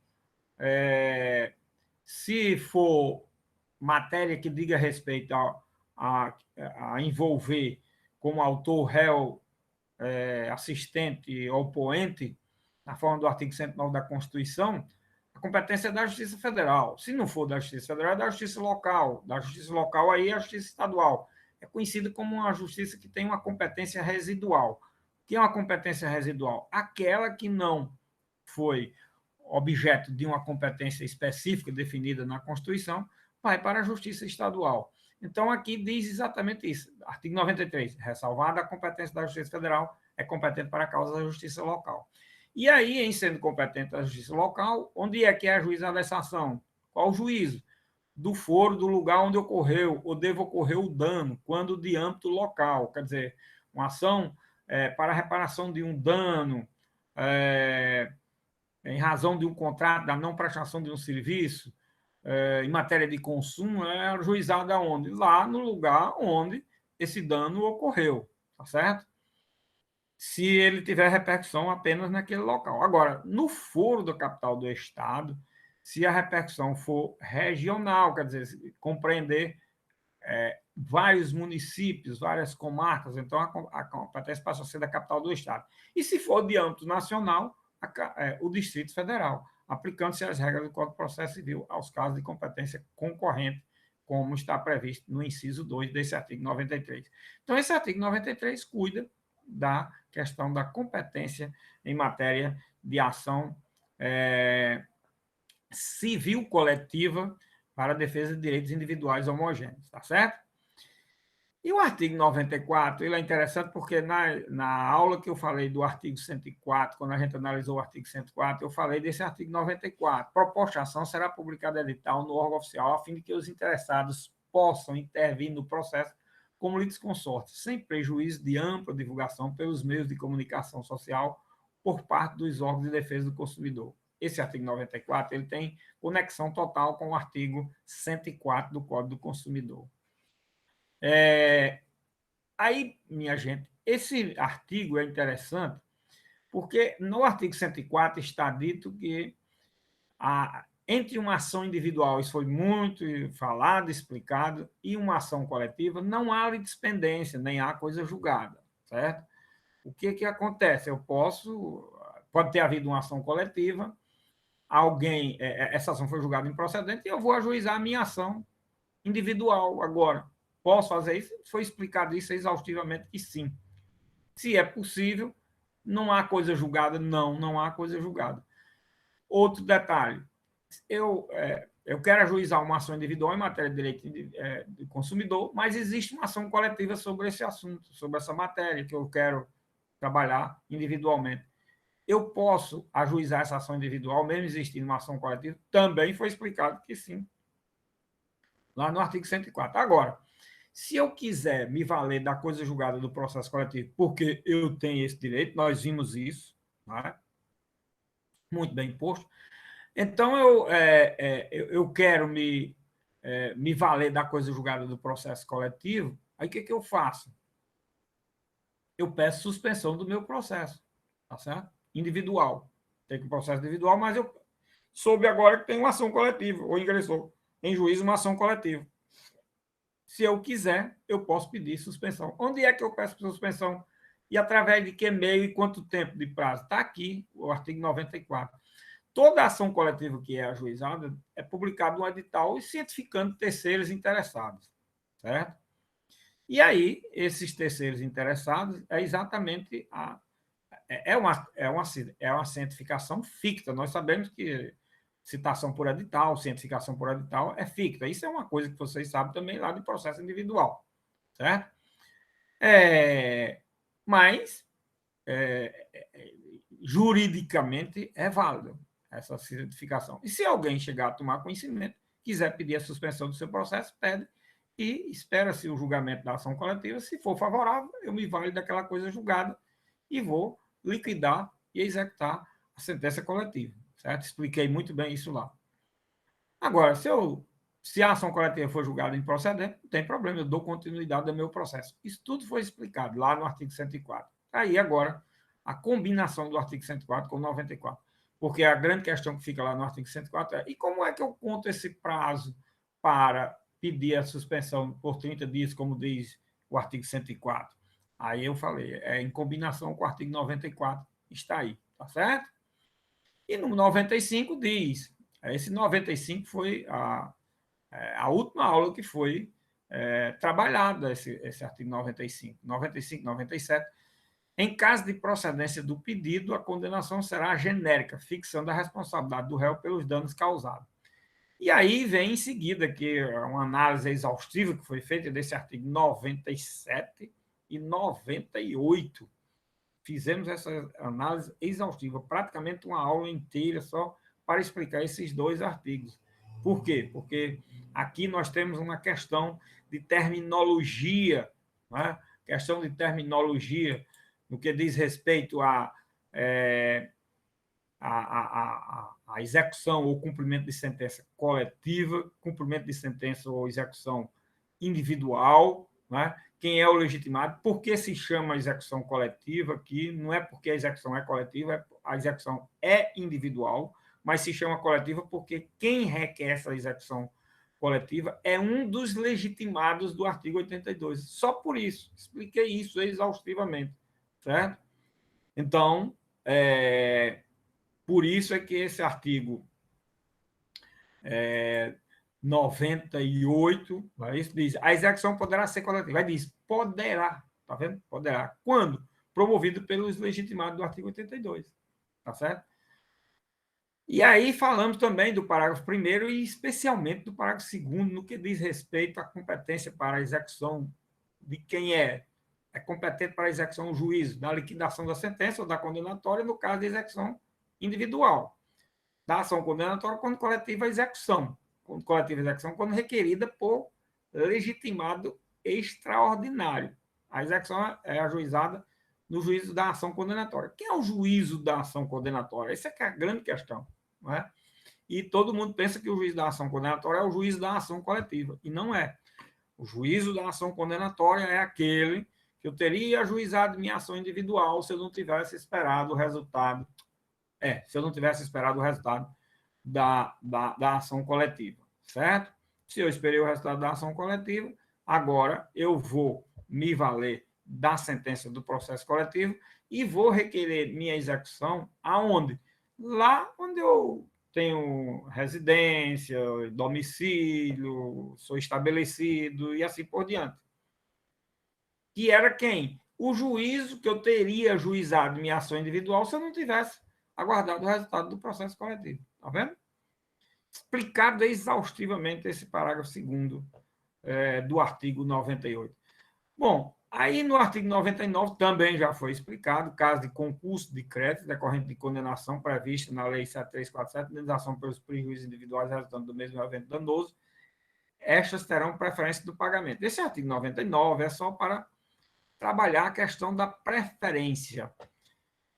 se for matéria que diga respeito a envolver como autor, réu, assistente ou poente, na forma do artigo 109 da Constituição, a competência é da Justiça Federal. Se não for da Justiça Federal, é da Justiça Local. Da Justiça Local aí é a Justiça Estadual. É conhecida como uma justiça que tem uma competência residual. O que é uma competência residual? Aquela que não foi objeto de uma competência específica definida na Constituição, vai para a Justiça Estadual. Então, aqui diz exatamente isso. Artigo 93, ressalvada a competência da Justiça Federal, é competente para a causa da Justiça Local. E aí, em sendo competente a Justiça Local, onde é que é ajuizada essa ação? Qual o juízo? Do foro do lugar onde ocorreu ou deve ocorrer o dano, quando de âmbito local. Quer dizer, uma ação para a reparação de um dano, em razão de um contrato, da não prestação de um serviço, em matéria de consumo, é ajuizada onde? Lá no lugar onde esse dano ocorreu, tá certo? Se ele tiver repercussão apenas naquele local. Agora, no foro da capital do Estado, se a repercussão for regional, quer dizer, compreender vários municípios, várias comarcas, então a competência passa a ser da capital do Estado. E se for de âmbito nacional, o Distrito Federal. aplicando-se as regras do Código de Processo Civil aos casos de competência concorrente, como está previsto no inciso 2 desse artigo 93. Então, esse artigo 93 cuida da questão da competência em matéria de ação civil coletiva para a defesa de direitos individuais homogêneos, tá certo? E o artigo 94, ele é interessante porque na aula que eu falei do artigo 104, quando a gente analisou o artigo 104, eu falei desse artigo 94. Proposta de ação será publicada edital no órgão oficial, a fim de que os interessados possam intervir no processo como litisconsortes, sem prejuízo de ampla divulgação pelos meios de comunicação social por parte dos órgãos de defesa do consumidor. Esse artigo 94 ele tem conexão total com o artigo 104 do Código do Consumidor. Aí, minha gente, esse artigo é interessante porque no artigo 104 está dito que entre uma ação individual, isso foi muito falado, explicado, e uma ação coletiva, não há litispendência, nem há coisa julgada, certo? O que acontece? Pode ter havido uma ação coletiva, essa ação foi julgada improcedente e eu vou ajuizar a minha ação individual agora. Posso fazer isso? Foi explicado isso exaustivamente que sim. Se é possível, não há coisa julgada? Não há coisa julgada. Outro detalhe, eu quero ajuizar uma ação individual em matéria de direito do consumidor, mas existe uma ação coletiva sobre esse assunto, sobre essa matéria que eu quero trabalhar individualmente. Eu posso ajuizar essa ação individual, mesmo existindo uma ação coletiva? Também foi explicado que sim, lá no artigo 104. Agora, se eu quiser me valer da coisa julgada do processo coletivo, porque eu tenho esse direito, nós vimos isso, né? Muito bem posto, então eu quero me valer da coisa julgada do processo coletivo, aí o que eu faço? Eu peço suspensão do meu processo, tá certo? Individual. Tem um processo individual, mas eu soube agora que tem uma ação coletiva, ou ingressou em juízo uma ação coletiva. Se eu quiser, eu posso pedir suspensão. Onde é que eu peço suspensão? E através de que meio e quanto tempo de prazo? Está aqui o artigo 94. Toda ação coletiva que é ajuizada é publicada no edital e cientificando terceiros interessados, certo? E aí, esses terceiros interessados é exatamente uma cientificação ficta. Nós sabemos que citação por edital, cientificação por edital é ficta. Isso é uma coisa que vocês sabem também lá do processo individual, certo? Mas, juridicamente, é válido essa cientificação. E se alguém chegar a tomar conhecimento, quiser pedir a suspensão do seu processo, pede e espera-se o julgamento da ação coletiva. Se for favorável, eu me valho daquela coisa julgada e vou liquidar e executar a sentença coletiva, certo? Expliquei muito bem isso lá. Agora, se a ação coletiva for julgada improcedente, não tem problema, eu dou continuidade ao meu processo. Isso tudo foi explicado lá no artigo 104. Aí, agora, a combinação do artigo 104 com o 94. Porque a grande questão que fica lá no artigo 104 e como é que eu conto esse prazo para pedir a suspensão por 30 dias, como diz o artigo 104? Aí eu falei, em combinação com o artigo 94, está aí, tá certo? E no 95 diz, esse 95 foi a última aula que foi trabalhada, esse artigo 95, 95, 97. Em caso de procedência do pedido, a condenação será genérica, fixando a responsabilidade do réu pelos danos causados. E aí vem em seguida que uma análise exaustiva que foi feita desse artigo 97 e 98. Fizemos essa análise exaustiva, praticamente uma aula inteira só para explicar esses dois artigos. Por quê? Porque aqui nós temos uma questão de terminologia, né? Questão de terminologia no que diz respeito à execução ou cumprimento de sentença coletiva, cumprimento de sentença ou execução individual, né? Quem é o legitimado, por que se chama execução coletiva aqui, não é porque a execução é coletiva, a execução é individual, mas se chama coletiva porque quem requer essa execução coletiva é um dos legitimados do artigo 82. Só por isso, expliquei isso exaustivamente, certo? Então, Por isso é que esse artigo 98, isso diz, a execução poderá ser coletiva. Aí diz, poderá, tá vendo? Poderá. Quando? Promovido pelos legitimados do artigo 82, tá certo? E aí falamos também do parágrafo 1º e especialmente do parágrafo 2º no que diz respeito à competência para a execução de quem é competente para a execução o juízo da liquidação da sentença ou da condenatória, no caso de execução individual. Da ação condenatória quando coletiva a execução. Quando coletiva a execução, quando requerida por legitimado extraordinário. A execução é ajuizada no juízo da ação condenatória. Quem é o juízo da ação condenatória? Essa é que é a grande questão. Não é? E todo mundo pensa que o juízo da ação condenatória é o juízo da ação coletiva. E não é. O juízo da ação condenatória é aquele que eu teria ajuizado minha ação individual se eu não tivesse esperado o resultado. Se eu não tivesse esperado o resultado da ação coletiva, certo? Se eu esperei o resultado da ação coletiva, agora eu vou me valer da sentença do processo coletivo e vou requerer minha execução aonde? Lá onde eu tenho residência, domicílio, sou estabelecido e assim por diante. Que era quem? O juízo que eu teria ajuizado minha ação individual se eu não tivesse aguardado o resultado do processo coletivo. Está vendo? Explicado exaustivamente esse parágrafo 2º do artigo 98. Bom, aí no artigo 99 também já foi explicado, caso de concurso de crédito decorrente de condenação prevista na Lei 7347, indenização pelos prejuízos individuais resultantes do mesmo evento danoso, estas terão preferência do pagamento. Esse artigo 99 é só para trabalhar a questão da preferência.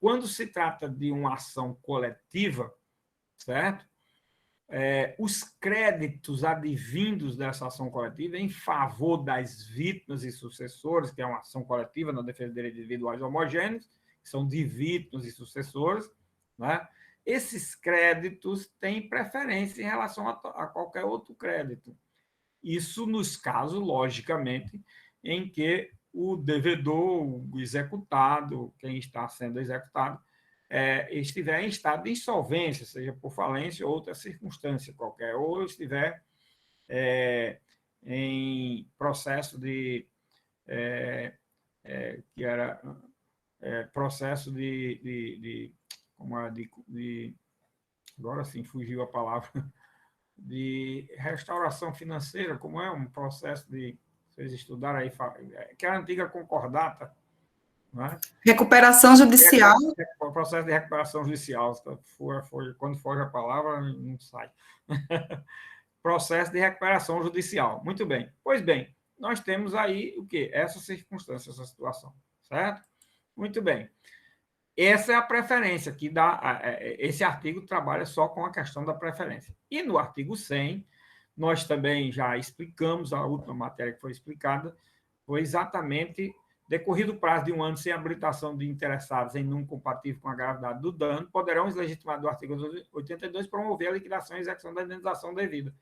Quando se trata de uma ação coletiva, certo? Os créditos advindos dessa ação coletiva em favor das vítimas e sucessores, que é uma ação coletiva na defesa de direitos individuais homogêneos, que são de vítimas e sucessores, né? Esses créditos têm preferência em relação a qualquer outro crédito. Isso nos casos, logicamente, em que o devedor, o executado, quem está sendo executado, estiver em estado de insolvência, seja por falência ou outra circunstância qualquer, ou estiver em processo de que era processo agora sim fugiu a palavra, de restauração financeira, como é um processo de, vocês estudaram aí, que é a antiga concordata, né? Recuperação judicial. O processo de recuperação judicial, quando foge a palavra, não sai. Processo de recuperação judicial. Muito bem. Pois bem, nós temos aí o quê? Essa circunstância, essa situação, certo? Muito bem. Essa é a preferência que dá. Esse artigo trabalha só com a questão da preferência. E no artigo 100, nós também já explicamos, a última matéria que foi explicada, foi exatamente decorrido o prazo de 1 ano sem habilitação de interessados em número compatível com a gravidade do dano, poderão os legitimados do artigo 82 promover a liquidação e execução da indenização devida.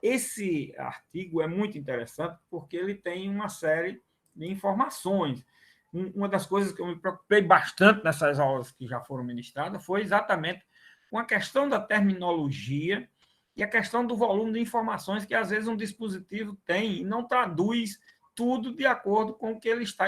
Esse artigo é muito interessante porque ele tem uma série de informações. Uma das coisas que eu me preocupei bastante nessas aulas que já foram ministradas foi exatamente com a questão da terminologia e a questão do volume de informações que, às vezes, um dispositivo tem e não traduz tudo de acordo com o que ele está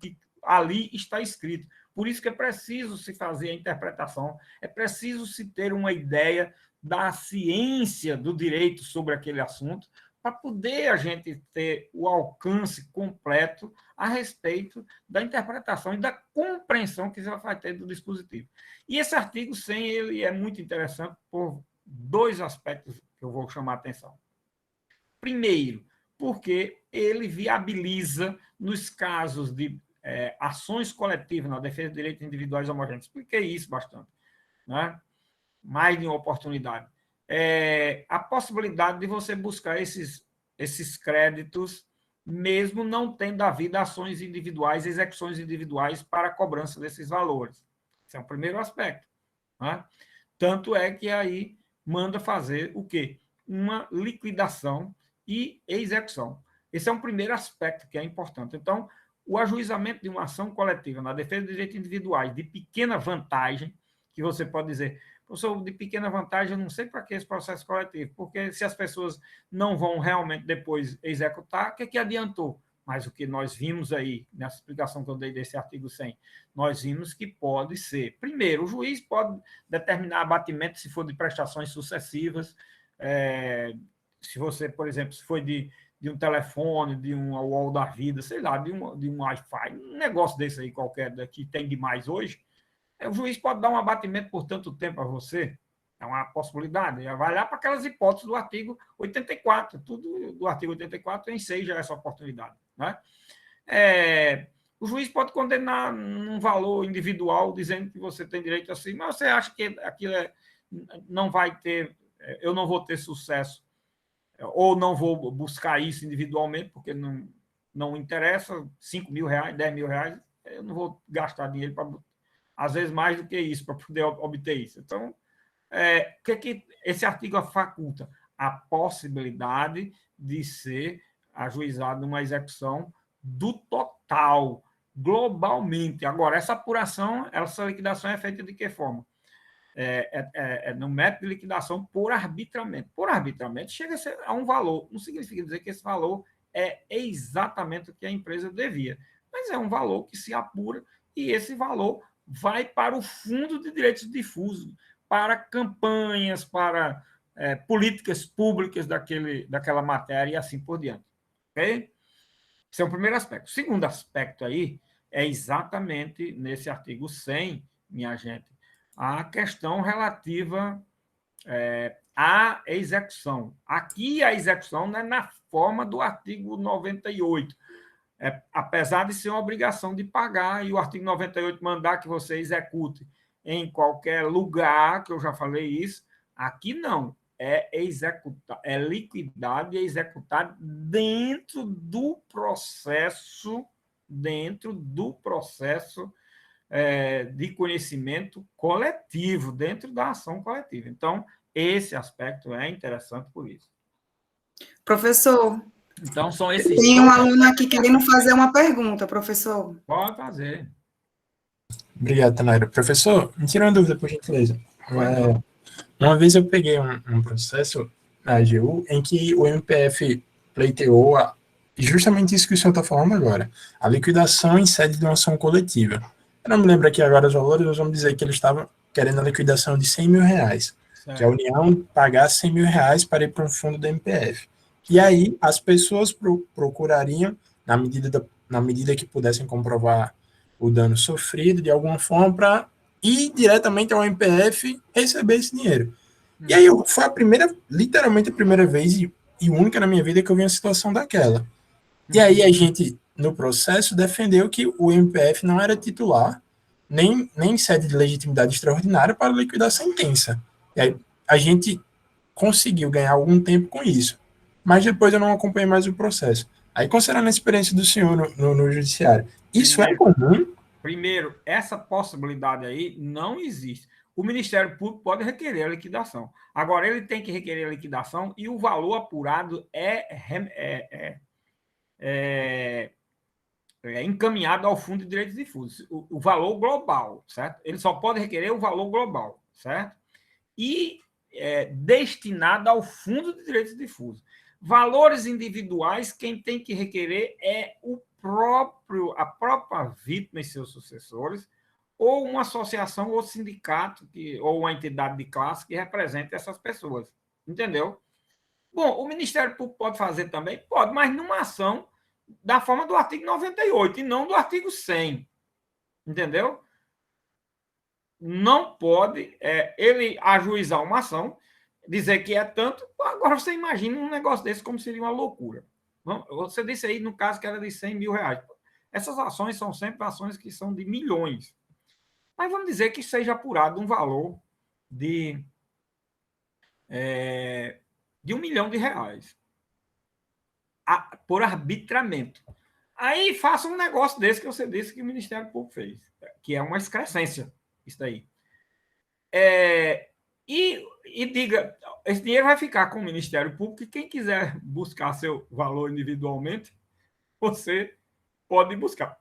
que ali está escrito. Por isso que é preciso se fazer a interpretação, é preciso se ter uma ideia da ciência do direito sobre aquele assunto, para poder a gente ter o alcance completo a respeito da interpretação e da compreensão que você vai ter do dispositivo. E esse artigo 100 ele é muito interessante por dois aspectos que eu vou chamar a atenção. Primeiro, porque ele viabiliza, nos casos de ações coletivas na defesa de direitos individuais homogêneos, expliquei isso bastante, né? Mais de uma oportunidade. A possibilidade de você buscar esses créditos, mesmo não tendo havido ações individuais, execuções individuais para a cobrança desses valores. Esse é o primeiro aspecto, né? Tanto é que aí manda fazer o quê? Uma liquidação e execução. Esse é um primeiro aspecto que é importante. Então, o ajuizamento de uma ação coletiva na defesa de direitos individuais de pequena vantagem, que você pode dizer, Professor, de pequena vantagem, eu não sei para que esse processo coletivo, porque se as pessoas não vão realmente depois executar, o que, que adiantou? Mas o que nós vimos aí, nessa explicação que eu dei desse artigo 100, nós vimos que pode ser. Primeiro, o juiz pode determinar abatimento se for de prestações sucessivas, se você, por exemplo, se foi de um telefone, de um UOL da vida, sei lá, de um Wi-Fi, um negócio desse aí qualquer que tem demais hoje, o juiz pode dar um abatimento por tanto tempo a você, é uma possibilidade, vai lá para aquelas hipóteses do artigo 84, tudo do artigo 84 enseja essa oportunidade. Né? O juiz pode condenar num valor individual, dizendo que você tem direito assim, mas você acha que aquilo não vai ter, eu não vou ter sucesso, ou não vou buscar isso individualmente, porque não interessa, 5 mil reais, 10 mil reais, eu não vou gastar dinheiro para, às vezes mais do que isso, para poder obter isso. Então, o que esse artigo faculta? A possibilidade de ser ajuizado numa execução do total, globalmente. Agora, essa apuração, essa liquidação é feita de que forma? No método de liquidação por arbitramento. Por arbitramento, chega a um valor. Não significa dizer que esse valor é exatamente o que a empresa devia, mas é um valor que se apura e esse valor vai para o Fundo de Direitos Difusos, para campanhas, para políticas públicas daquela matéria e assim por diante. Ok? Esse é o primeiro aspecto. O segundo aspecto aí é exatamente nesse artigo 100, minha gente, a questão relativa à execução. Aqui a execução não é na forma do artigo 98, apesar de ser uma obrigação de pagar, e o artigo 98 mandar que você execute em qualquer lugar, que eu já falei isso, aqui não. É liquidado e executado dentro do processo de conhecimento coletivo, dentro da ação coletiva. Então, esse aspecto é interessante por isso. Professor, então, são esses tem um aluno aqui querendo fazer uma pergunta, professor. Pode fazer. Obrigado, Tanaira. Professor, me tira uma dúvida, por gentileza. Uma vez eu peguei um processo na AGU em que o MPF pleiteou justamente isso que o senhor está falando agora, a liquidação em sede de uma ação coletiva. Eu não me lembro aqui agora os valores, nós vamos dizer que eles estavam querendo a liquidação de 100 mil reais, que a União pagasse 100 mil reais para ir para um fundo do MPF. E aí as pessoas procurariam, na medida que pudessem comprovar o dano sofrido de alguma forma, para ir diretamente ao MPF receber esse dinheiro. E aí foi literalmente a primeira vez e única na minha vida que eu vi uma situação daquela. E aí a gente, no processo, defendeu que o MPF não era titular, nem sede de legitimidade extraordinária para liquidar a sentença. E aí a gente conseguiu ganhar algum tempo com isso. Mas depois eu não acompanhei mais o processo. Aí, considerando a experiência do senhor no judiciário, isso é comum? Primeiro, essa possibilidade aí não existe. O Ministério Público pode requerer a liquidação. Agora, ele tem que requerer a liquidação e o valor apurado é encaminhado ao Fundo de Direitos Difusos. O valor global, certo? Ele só pode requerer o valor global, certo? E destinado ao Fundo de Direitos Difusos. Valores individuais, quem tem que requerer é a própria vítima e seus sucessores, ou uma associação ou sindicato, ou uma entidade de classe que represente essas pessoas. Entendeu? Bom, o Ministério Público pode fazer também? Pode, mas numa ação da forma do artigo 98 e não do artigo 100. Entendeu? Não pode ele ajuizar uma ação, dizer que é tanto. Agora você imagina um negócio desse como seria uma loucura. Você disse aí, no caso, que era de 100 mil reais. Essas ações são sempre ações que são de milhões. Mas vamos dizer que seja apurado um valor de R$1 milhão por arbitramento. Aí faça um negócio desse que você disse que o Ministério Público fez, que é uma excrescência, isso daí. E diga, esse dinheiro vai ficar com o Ministério Público e quem quiser buscar seu valor individualmente, você pode buscar.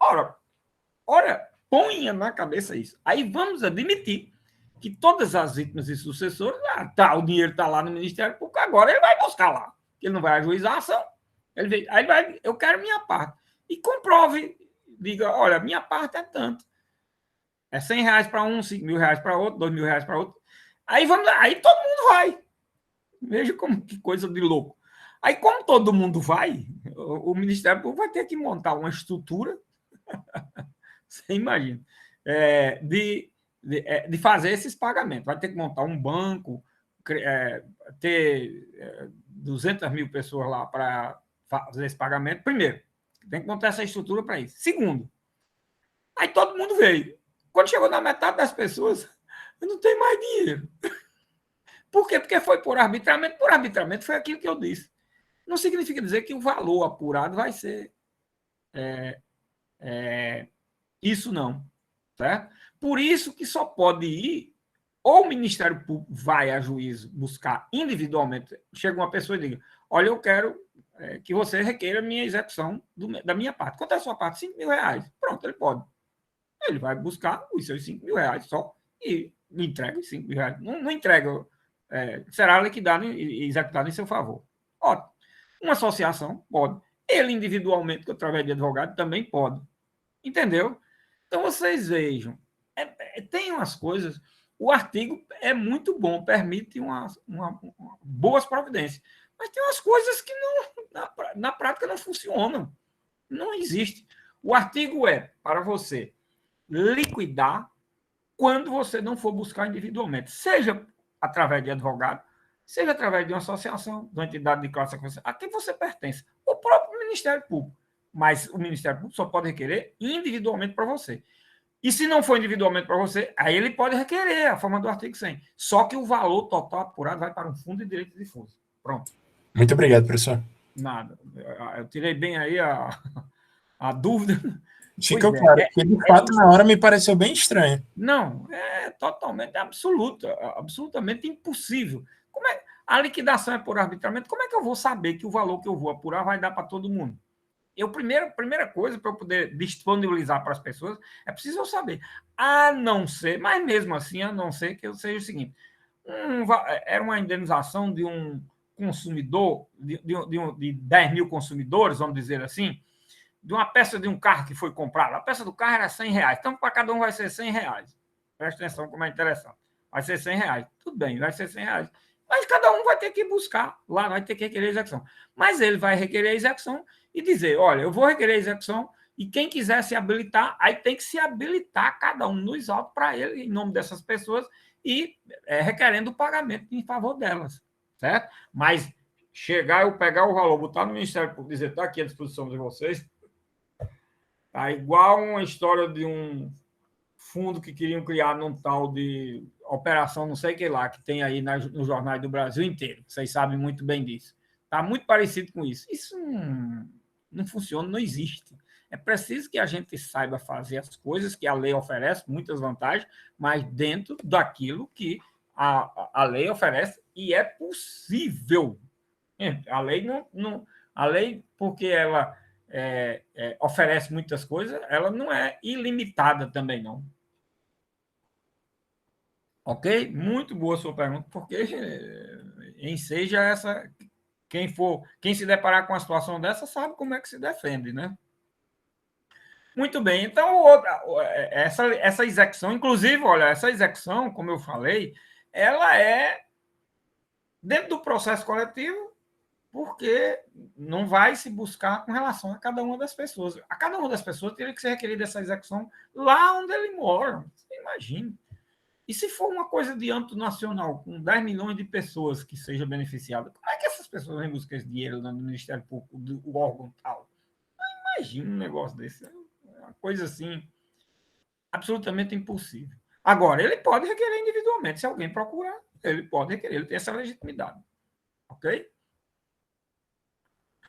Ora, ponha na cabeça isso. Aí vamos admitir que todas as vítimas e sucessores, o dinheiro está lá no Ministério Público, agora ele vai buscar lá. Ele não vai ajuizar a ação. Aí ele vai, eu quero minha parte. E comprove, diga, olha, minha parte é tanto. É R$100 para um, R$5.000 para outro, R$2.000 para outro. Aí todo mundo vai. Veja como que coisa de louco. Aí, como todo mundo vai, o Ministério Público vai ter que montar uma estrutura, você imagina, de fazer esses pagamentos. Vai ter que montar um banco, ter 200 mil pessoas lá para fazer esse pagamento. Primeiro, tem que montar essa estrutura para isso. Segundo, aí todo mundo veio. Quando chegou na metade das pessoas, eu não tenho mais dinheiro. Por quê? Porque foi por arbitramento. Por arbitramento foi aquilo que eu disse. Não significa dizer que o valor apurado vai ser isso, não. Certo? Por isso que só pode ir, ou o Ministério Público vai a juízo buscar individualmente. Chega uma pessoa e diga, olha, eu quero que você requeira a minha execução da minha parte. Quanto é a sua parte? R$5.000. Pronto, ele pode. Ele vai buscar os seus R$5.000 só e me entrega os R$5.000. Não entrega, será liquidado e executado em seu favor. Ótimo. Uma associação pode. Ele individualmente, através de advogado, também pode. Entendeu? Então, vocês vejam. Tem umas coisas... O artigo é muito bom, permite boas providências. Mas tem umas coisas que na prática não funcionam. Não existe. O artigo é para você liquidar quando você não for buscar individualmente, seja através de advogado, seja através de uma associação, de uma entidade de classe a quem você pertence, o próprio Ministério Público. Mas o Ministério Público só pode requerer individualmente para você. E se não for individualmente para você, aí ele pode requerer a forma do artigo 100. Só que o valor total apurado vai para um fundo de direito difuso. Pronto. Muito obrigado, professor. Nada. Eu tirei bem aí a dúvida. Ficou claro, porque de fato na hora me pareceu bem estranho. Não, é totalmente absolutamente impossível. A liquidação é por arbitramento, como é que eu vou saber que o valor que eu vou apurar vai dar para todo mundo? Primeira coisa, para eu poder disponibilizar para as pessoas, é preciso eu saber. A não ser, mas mesmo assim, a não ser que eu seja o seguinte, era uma indenização de um consumidor, de 10 mil consumidores, vamos dizer assim, de uma peça de um carro que foi comprada. A peça do carro era R$100. Então, para cada um vai ser R$100. Presta atenção como é interessante. Vai ser R$100. Tudo bem, vai ser R$100. Mas cada um vai ter que buscar lá, vai ter que requerer a execução. Mas ele vai requerer a execução e dizer, olha, eu vou requerer a execução e quem quiser se habilitar, aí tem que se habilitar cada um nos autos para ele, em nome dessas pessoas, e requerendo o pagamento em favor delas. Certo? Mas chegar, eu pegar o valor, botar no Ministério Público e dizer, está aqui à disposição de vocês, tá igual uma história de um fundo que queriam criar num tal de operação não sei o que lá, que tem aí nos jornais do Brasil inteiro. Vocês sabem muito bem disso. Está muito parecido com isso. Isso não funciona, não existe. É preciso que a gente saiba fazer as coisas que a lei oferece, muitas vantagens, mas dentro daquilo que a lei oferece e é possível. A lei a lei, porque ela oferece muitas coisas, ela não é ilimitada também, não. Ok? Muito boa a sua pergunta, porque enseja essa... Quem se deparar com uma situação dessa sabe como é que se defende, né? Muito bem. Então, essa execução, inclusive, olha, essa execução, como eu falei, ela é dentro do processo coletivo, porque não vai se buscar com relação a cada uma das pessoas. A cada uma das pessoas teria que ser requerida essa execução lá onde ele mora. Você imagina. E se for uma coisa de âmbito nacional, com 10 milhões de pessoas que seja beneficiada, como é que essas pessoas vão buscar esse dinheiro no Ministério Público, do órgão tal? Imagina um negócio desse. É uma coisa assim, absolutamente impossível. Agora, ele pode requerer individualmente. Se alguém procurar, ele pode requerer. Ele tem essa legitimidade. Ok?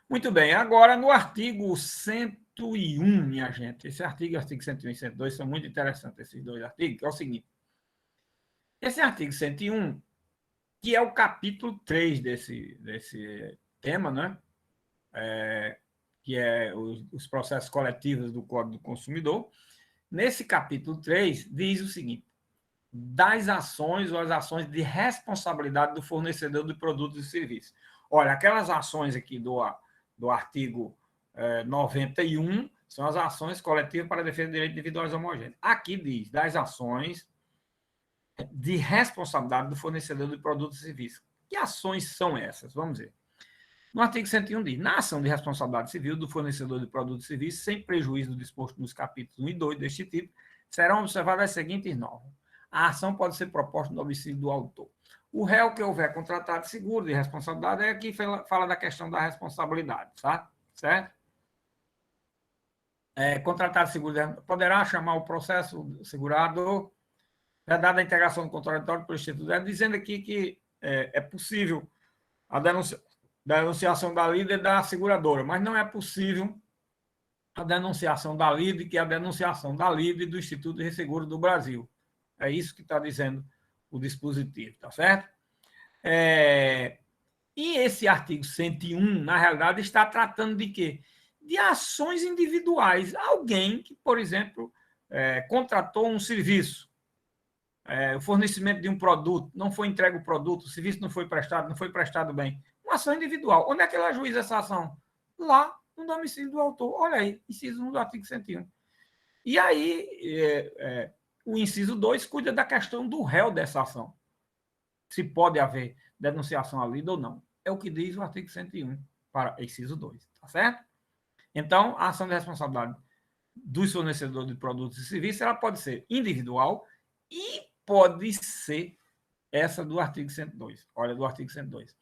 Muito bem. Agora, no artigo 101, minha gente. Esse artigo 101 e 102 são muito interessantes, esses dois artigos, que é o seguinte. Esse artigo 101, que é o capítulo 3 desse tema, né? Que é os processos coletivos do Código do Consumidor. Nesse capítulo 3, diz o seguinte: das ações ou as ações de responsabilidade do fornecedor de produtos e serviços. Olha, aquelas ações aqui do artigo 91 são as ações coletivas para a defesa de direitos individuais homogêneos. Aqui diz das ações de responsabilidade do fornecedor de produtos e serviços. Que ações são essas? Vamos ver. No artigo 101 diz, na ação de responsabilidade civil do fornecedor de produtos e serviços, sem prejuízo do disposto nos capítulos 1 e 2 deste tipo, serão observadas as seguintes normas. A ação pode ser proposta no domicílio do autor. O réu que houver contratado seguro de responsabilidade é aqui fala da questão da responsabilidade, tá? Certo? Contratado seguro poderá chamar o processo segurado, dada a integração do contraditório pelo Instituto, dizendo aqui que é possível a denunciação da líder da seguradora, mas não é possível a denunciação da líder, que é a denunciação da líder do Instituto de Resseguro do Brasil. É isso que está dizendo o dispositivo, tá certo? E esse artigo 101, na realidade, está tratando de quê? De ações individuais. Alguém que, por exemplo, contratou um serviço, o fornecimento de um produto, não foi entregue o produto, o serviço não foi prestado bem. Uma ação individual. Onde é que ele ajuiza essa ação? Lá, no domicílio do autor. Olha aí, inciso 1 do artigo 101. E aí, o inciso 2 cuida da questão do réu dessa ação. Se pode haver denunciação à lida ou não. É o que diz o artigo 101, para inciso 2. Tá certo? Então, a ação de responsabilidade dos fornecedores de produtos e serviços, ela pode ser individual e pode ser essa do artigo 102. Olha, do artigo 102.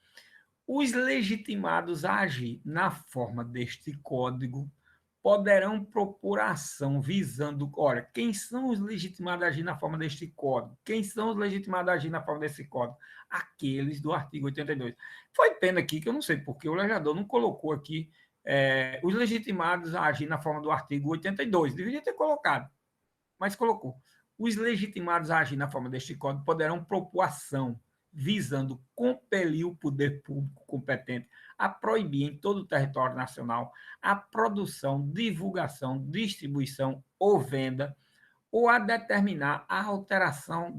Os legitimados a agir na forma deste código poderão propor ação visando... Olha, quem são os legitimados a agir na forma deste código? Quem são os legitimados a agir na forma desse código? Aqueles do artigo 82. Foi pena aqui, que eu não sei porque o legislador não colocou aqui os legitimados a agir na forma do artigo 82. Deveria ter colocado, mas colocou. Os legitimados a agir na forma deste código poderão propor ação visando compelir o poder público competente a proibir em todo o território nacional a produção, divulgação, distribuição ou venda, ou a determinar a alteração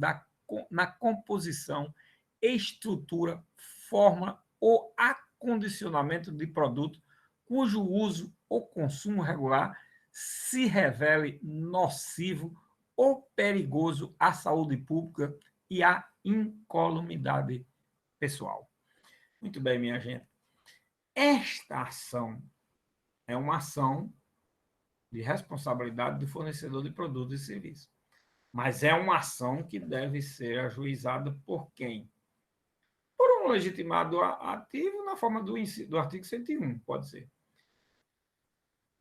na composição, estrutura, forma ou acondicionamento de produto cujo uso ou consumo regular se revele nocivo ou perigoso à saúde pública e à incolumidade pessoal. Muito bem, minha gente. Esta ação é uma ação de responsabilidade do fornecedor de produtos e serviços. Mas é uma ação que deve ser ajuizada por quem? Por um legitimado ativo na forma do artigo 101, pode ser.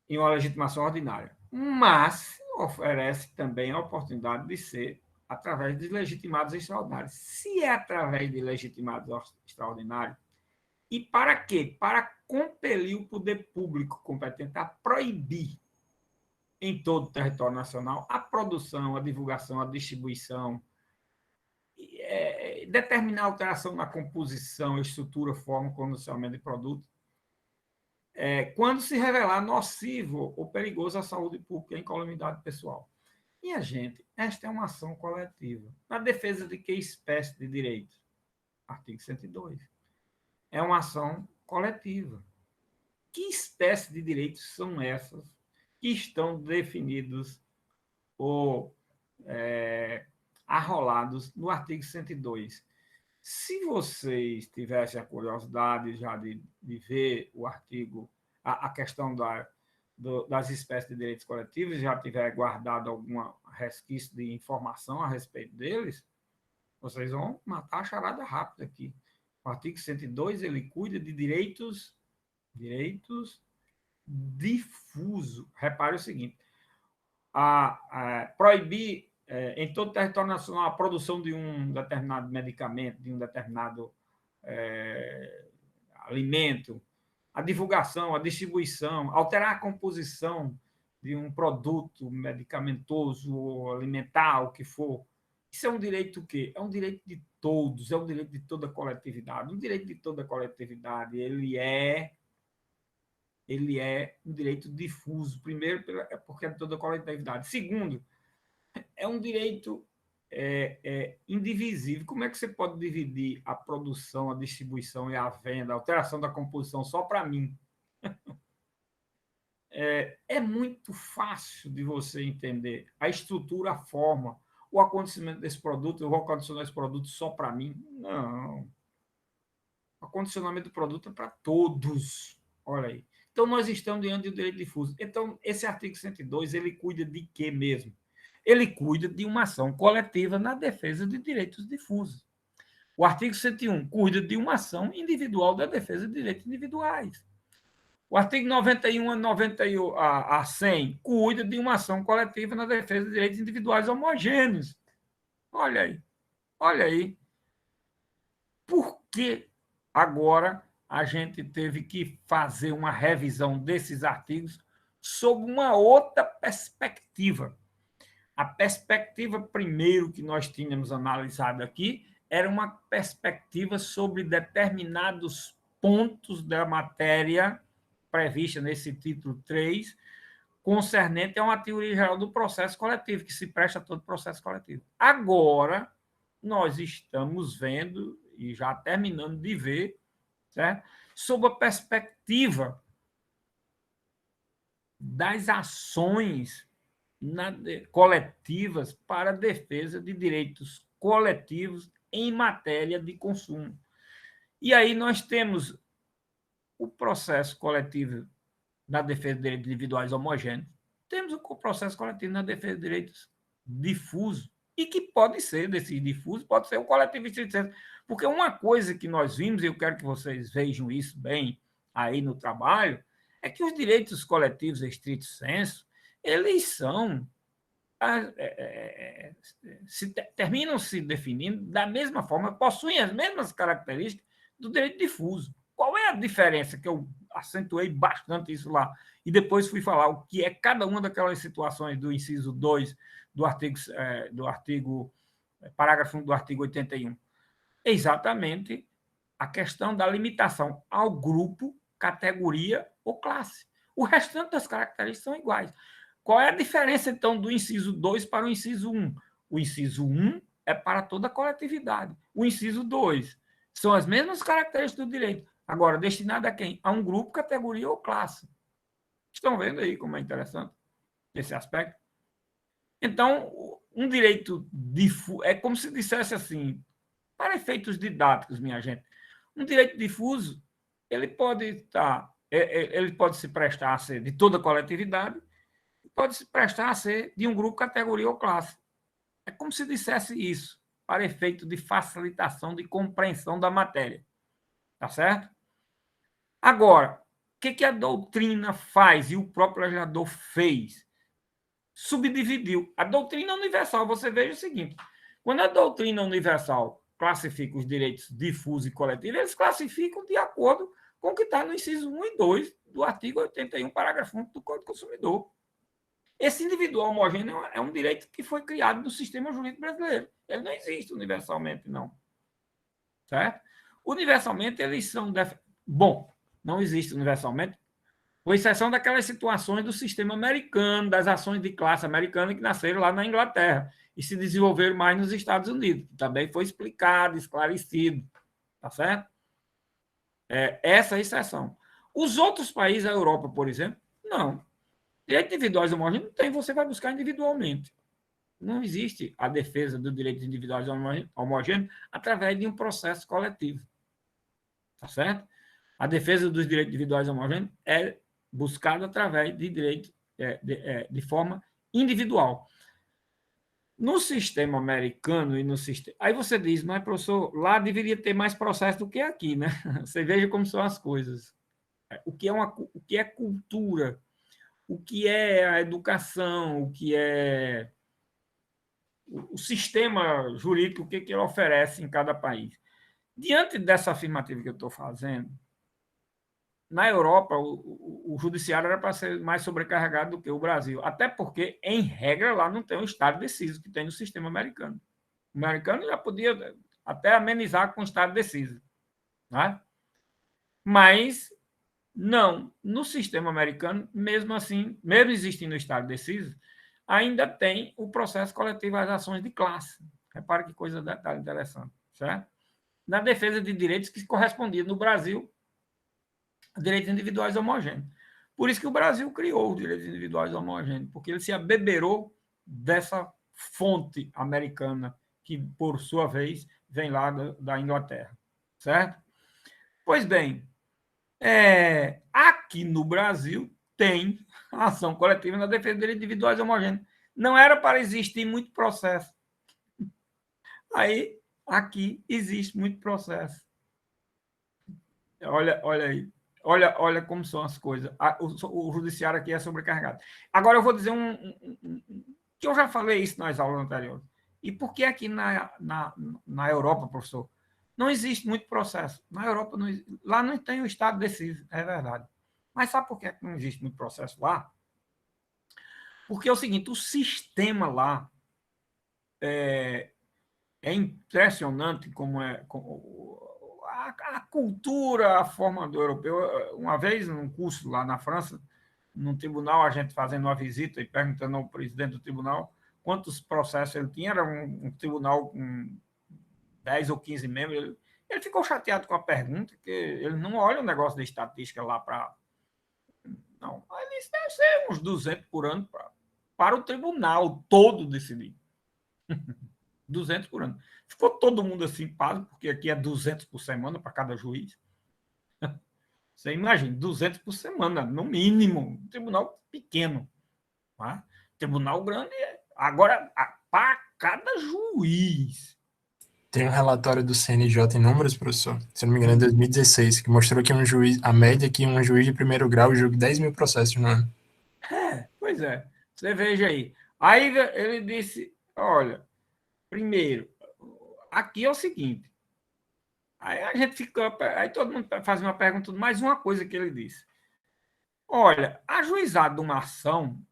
Em uma legitimação ordinária. Mas oferece também a oportunidade de ser através de legitimados extraordinários. Se é através de legitimados extraordinários, e para quê? Para compelir o poder público competente a proibir em todo o território nacional a produção, a divulgação, a distribuição, determinar alteração na composição, estrutura, forma, condicionamento de produto, quando se revelar nocivo ou perigoso à saúde pública e à incolumidade pessoal. Minha gente, esta é uma ação coletiva. Na defesa de que espécie de direito? Artigo 102. É uma ação coletiva. Que espécie de direitos são essas que estão definidos ou arrolados no artigo 102? Se vocês tivessem a curiosidade já de ver o artigo, a questão das espécies de direitos coletivos, já tiver guardado algum resquício de informação a respeito deles, vocês vão matar a charada rápida aqui. O artigo 102, ele cuida de direitos difusos. Repare o seguinte, proibir em todo o território nacional a produção de um determinado medicamento, de um determinado alimento, a divulgação, a distribuição, alterar a composição de um produto medicamentoso ou alimentar, o que for. Isso é um direito o quê? É um direito de todos, é um direito de toda a coletividade. O direito de toda a coletividade, ele é um direito difuso. Primeiro, porque é de toda a coletividade. Segundo, é um direito é indivisível. Como é que você pode dividir a produção, a distribuição e a venda, a alteração da composição só para mim? É muito fácil de você entender a estrutura, a forma, o acontecimento desse produto. Eu vou acondicionar esse produto só para mim? Não. O acondicionamento do produto é para todos. Olha aí. Então, nós estamos diante do direito difuso. Então, esse artigo 102, ele cuida de quê mesmo? Ele cuida de uma ação coletiva na defesa de direitos difusos. O artigo 101 cuida de uma ação individual da defesa de direitos individuais. O artigo 91 a 100 cuida de uma ação coletiva na defesa de direitos individuais homogêneos. Olha aí. Olha aí. Por que agora a gente teve que fazer uma revisão desses artigos sob uma outra perspectiva? A perspectiva, primeiro, que nós tínhamos analisado aqui, era uma perspectiva sobre determinados pontos da matéria prevista nesse título 3, concernente a uma teoria geral do processo coletivo, que se presta a todo processo coletivo. Agora, nós estamos vendo, e já terminando de ver, certo? Sob a perspectiva das ações coletivas para a defesa de direitos coletivos em matéria de consumo. E aí nós temos o processo coletivo na defesa de direitos individuais homogêneos, temos o processo coletivo na defesa de direitos difusos, e que pode ser, desse difuso, pode ser o coletivo estrito senso. Porque uma coisa que nós vimos, e eu quero que vocês vejam isso bem aí no trabalho, é que os direitos coletivos estrito senso, eles são terminam se definindo da mesma forma, possuem as mesmas características do direito difuso. Qual é a diferença? Que eu acentuei bastante isso lá, e depois fui falar o que é cada uma daquelas situações do inciso 2 parágrafo do artigo 81. É exatamente a questão da limitação ao grupo, categoria ou classe. O restante das características são iguais. Qual é a diferença, então, do inciso 2 para o inciso 1? O inciso 1 é para toda a coletividade. O inciso 2 são as mesmas características do direito. Agora, destinado a quem? A um grupo, categoria ou classe. Estão vendo aí como é interessante esse aspecto? Então, um direito difuso é como se dissesse assim, para efeitos didáticos, minha gente, um direito difuso ele pode se prestar a ser de toda a coletividade, pode se prestar a ser de um grupo, categoria ou classe. É como se dissesse isso, para efeito de facilitação de compreensão da matéria. Tá certo? Agora, o que a doutrina faz e o próprio legislador fez? Subdividiu. A doutrina universal, você veja o seguinte, quando a doutrina universal classifica os direitos difusos e coletivos, eles classificam de acordo com o que está no inciso 1 e 2 do artigo 81, parágrafo 1 do Código do Consumidor. Esse individual homogêneo é um direito que foi criado no sistema jurídico brasileiro. Ele não existe universalmente, não. Certo? Universalmente, eles são... Bom, não existe universalmente, com exceção daquelas situações do sistema americano, das ações de classe americana que nasceram lá na Inglaterra e se desenvolveram mais nos Estados Unidos. Também foi explicado, esclarecido. Tá certo? Essa exceção. Os outros países, a Europa, por exemplo, não. Direitos individuais homogêneos não tem, você vai buscar individualmente. Não existe a defesa dos direitos individuais homogêneos através de um processo coletivo. Tá certo? A defesa dos direitos individuais homogêneos é buscada através de direito de forma individual. No sistema americano e no sistema... Aí você diz, mas, professor, lá deveria ter mais processo do que aqui, né? Você veja como são as coisas. O que é cultura, o que é a educação, o que é o sistema jurídico, o que ele oferece em cada país. Diante dessa afirmativa que eu estou fazendo, na Europa, o judiciário era para ser mais sobrecarregado do que o Brasil, até porque, em regra, lá não tem um estado deciso que tem no sistema americano. O americano já podia até amenizar com o estado deciso, né? Mas não, no sistema americano, mesmo assim, mesmo existindo o estado deciso, ainda tem o processo coletivo às ações de classe. Repara que coisa detalhe interessante, certo? Na defesa de direitos que correspondiam no Brasil a direitos individuais homogêneos. Por isso que o Brasil criou os direitos individuais homogêneos, porque ele se abeberou dessa fonte americana, que, por sua vez, vem lá da Inglaterra, certo? Pois bem, aqui no Brasil tem ação coletiva na defesa de direitos individuais homogêneos. Não era para existir muito processo. Aí, aqui existe muito processo. Olha aí. Olha como são as coisas. O judiciário aqui é sobrecarregado. Agora eu vou dizer que eu já falei isso nas aulas anteriores. E por que aqui na Europa, professor, não existe muito processo? Na Europa, lá não tem o Estado decisivo, é verdade. Mas sabe por que não existe muito processo lá? Porque é o seguinte, o sistema lá é impressionante como é a cultura, a forma do europeu. Uma vez, num curso lá na França, num tribunal, a gente fazendo uma visita e perguntando ao presidente do tribunal quantos processos ele tinha. Era um tribunal com 10 ou 15 membros. Ele ficou chateado com a pergunta, que ele não olha o negócio de estatística lá para... Não, ele disse, deve ser uns 200 por ano para o tribunal todo decidir. 200 por ano. Ficou todo mundo assim, pasmo, porque aqui é 200 por semana para cada juiz. Você imagina, 200 por semana, no mínimo. Tribunal pequeno. Tá? Tribunal grande, agora, para cada juiz. Tem um relatório do CNJ em números, professor, se não me engano, em 2016, que mostrou que a média é que um juiz de primeiro grau julga 10 mil processos no ano. Pois é. Você veja aí. Aí ele disse, olha, primeiro, aqui é o seguinte. Aí a gente fica. Aí todo mundo faz uma pergunta, mais uma coisa que ele disse. Olha, ajuizado de uma ação,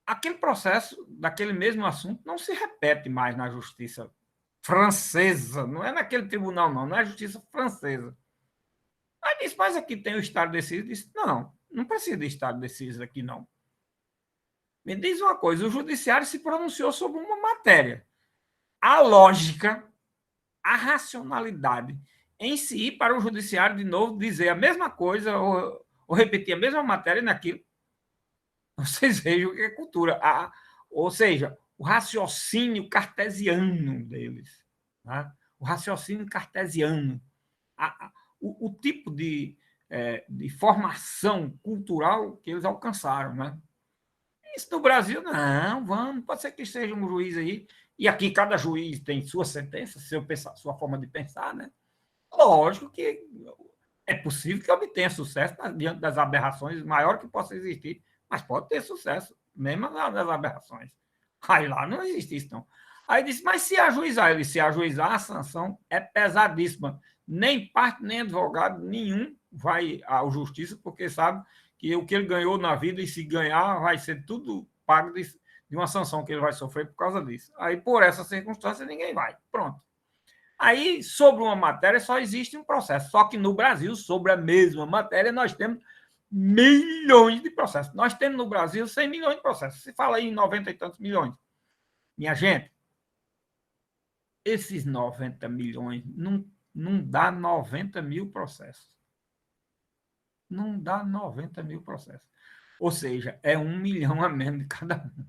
aquele processo daquele mesmo assunto não se repete mais na justiça francesa, não é naquele tribunal, não é a justiça francesa. Aí disse, mas aqui tem o Estado deciso. Disse, não precisa de Estado deciso aqui, não. Me diz uma coisa, o judiciário se pronunciou sobre uma matéria. A lógica, a racionalidade em si, para o judiciário, de novo, dizer a mesma coisa ou repetir a mesma matéria naquilo. Vocês vejam o que é cultura. Ou seja, o raciocínio cartesiano deles. Tá? O raciocínio cartesiano. O tipo de formação cultural que eles alcançaram. Né? Isso no Brasil, não, pode ser que seja um juiz aí, e aqui cada juiz tem sua sentença, sua forma de pensar, né? Lógico que é possível que obtenha sucesso diante das aberrações maior que possa existir, mas pode ter sucesso, mesmo nas aberrações. Aí lá não existe isso, não. Aí disse, mas se ajuizar, a sanção é pesadíssima. Nem parte, nem advogado nenhum vai à justiça, porque sabe que o que ele ganhou na vida, e se ganhar, vai ser tudo pago de uma sanção que ele vai sofrer por causa disso. Aí, por essa circunstância, ninguém vai. Pronto. Aí, sobre uma matéria, só existe um processo. Só que no Brasil, sobre a mesma matéria, nós temos milhões de processos. Nós temos no Brasil 100 milhões de processos. Se fala aí em 90 e tantos milhões. Minha gente, esses 90 milhões não dá 90 mil processos. Não dá 90 mil processos. Ou seja, é 1 milhão a menos de cada um.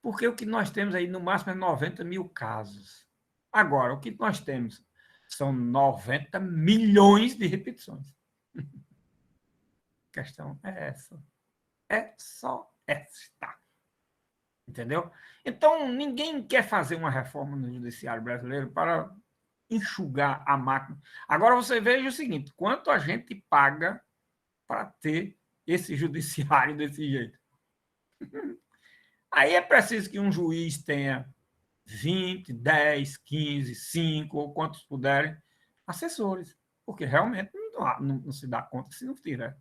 Porque o que nós temos aí, no máximo, é 90 mil casos. Agora, o que nós temos são 90 milhões de repetições. A questão é essa. É só esta. Entendeu? Então, ninguém quer fazer uma reforma no judiciário brasileiro para enxugar a máquina. Agora, você veja o seguinte, quanto a gente paga para ter esse judiciário desse jeito. Aí é preciso que um juiz tenha 20, 10, 15, 5, ou quantos puderem, assessores, porque realmente não se dá conta se não tiver.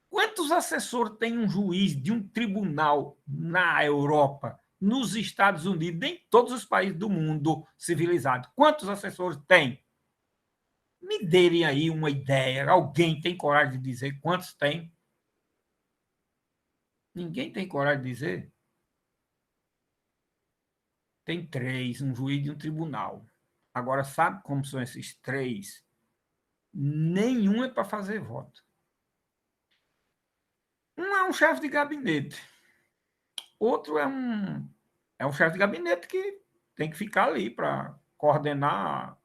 Quantos assessores tem um juiz de um tribunal na Europa, nos Estados Unidos, em todos os países do mundo civilizado? Quantos assessores tem? Me derem aí uma ideia. Alguém tem coragem de dizer quantos tem? Ninguém tem coragem de dizer. Tem 3, um juiz e um tribunal. Agora, sabe como são esses 3? Nenhum é para fazer voto. Um é um chefe de gabinete. Outro é um chefe de gabinete que tem que ficar ali para coordenar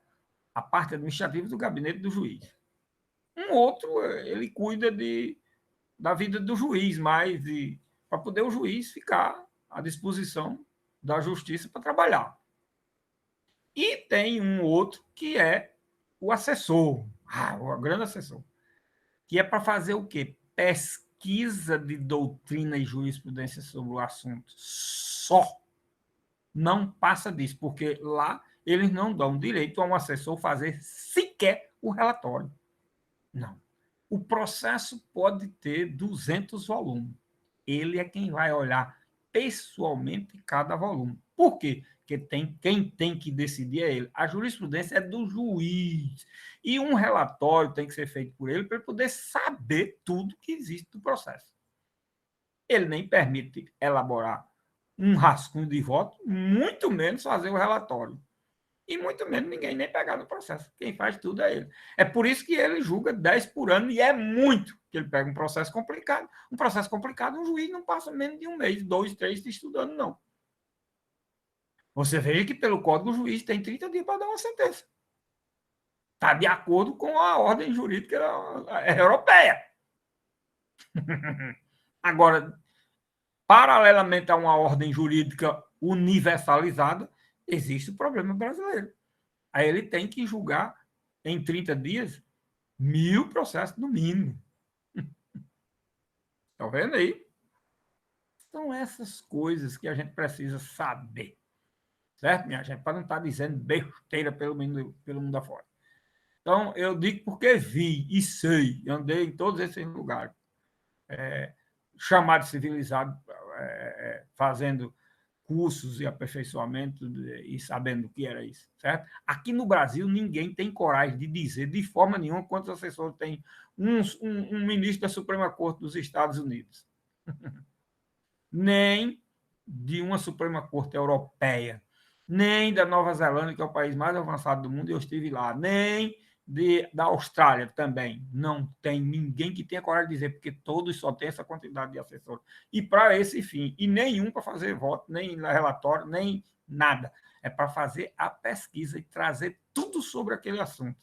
a parte administrativa do gabinete do juiz. Um outro, ele cuida da vida do juiz, mais para poder o juiz ficar à disposição da justiça para trabalhar. E tem um outro que é o assessor, o grande assessor, que é para fazer o quê? Pesquisa de doutrina e jurisprudência sobre o assunto. Só. Não passa disso, porque lá eles não dão direito a um assessor fazer sequer o relatório. Não. O processo pode ter 200 volumes. Ele é quem vai olhar pessoalmente cada volume. Por quê? Porque quem tem que decidir é ele. A jurisprudência é do juiz. E um relatório tem que ser feito por ele para ele poder saber tudo que existe do processo. Ele nem permite elaborar um rascunho de voto, muito menos fazer o relatório. E muito menos ninguém nem pegar no processo. Quem faz tudo é ele. É por isso que ele julga 10 por ano, e é muito que ele pega um processo complicado. Um processo complicado, um juiz não passa menos de um mês, 2, 3 estudando, não. Você veja que, pelo código, o juiz tem 30 dias para dar uma sentença. Está de acordo com a ordem jurídica europeia. Agora, paralelamente a uma ordem jurídica universalizada, existe o problema brasileiro. Aí ele tem que julgar em 30 dias 1.000 processos no mínimo. Estão vendo aí? São essas coisas que a gente precisa saber. Certo, minha gente? Para não estar dizendo besteira pelo mundo afora. Então, eu digo porque vi e sei, andei em todos esses lugares. Chamado civilizado, fazendo cursos e aperfeiçoamento e sabendo o que era isso, certo? Aqui no Brasil, ninguém tem coragem de dizer de forma nenhuma quantos assessores tem um ministro da Suprema Corte dos Estados Unidos. Nem de uma Suprema Corte europeia, nem da Nova Zelândia, que é o país mais avançado do mundo, eu estive lá, nem da Austrália também. Não tem ninguém que tenha coragem de dizer, porque todos só têm essa quantidade de assessores. E para esse fim, e nenhum para fazer voto, nem relatório, nem nada. É para fazer a pesquisa e trazer tudo sobre aquele assunto.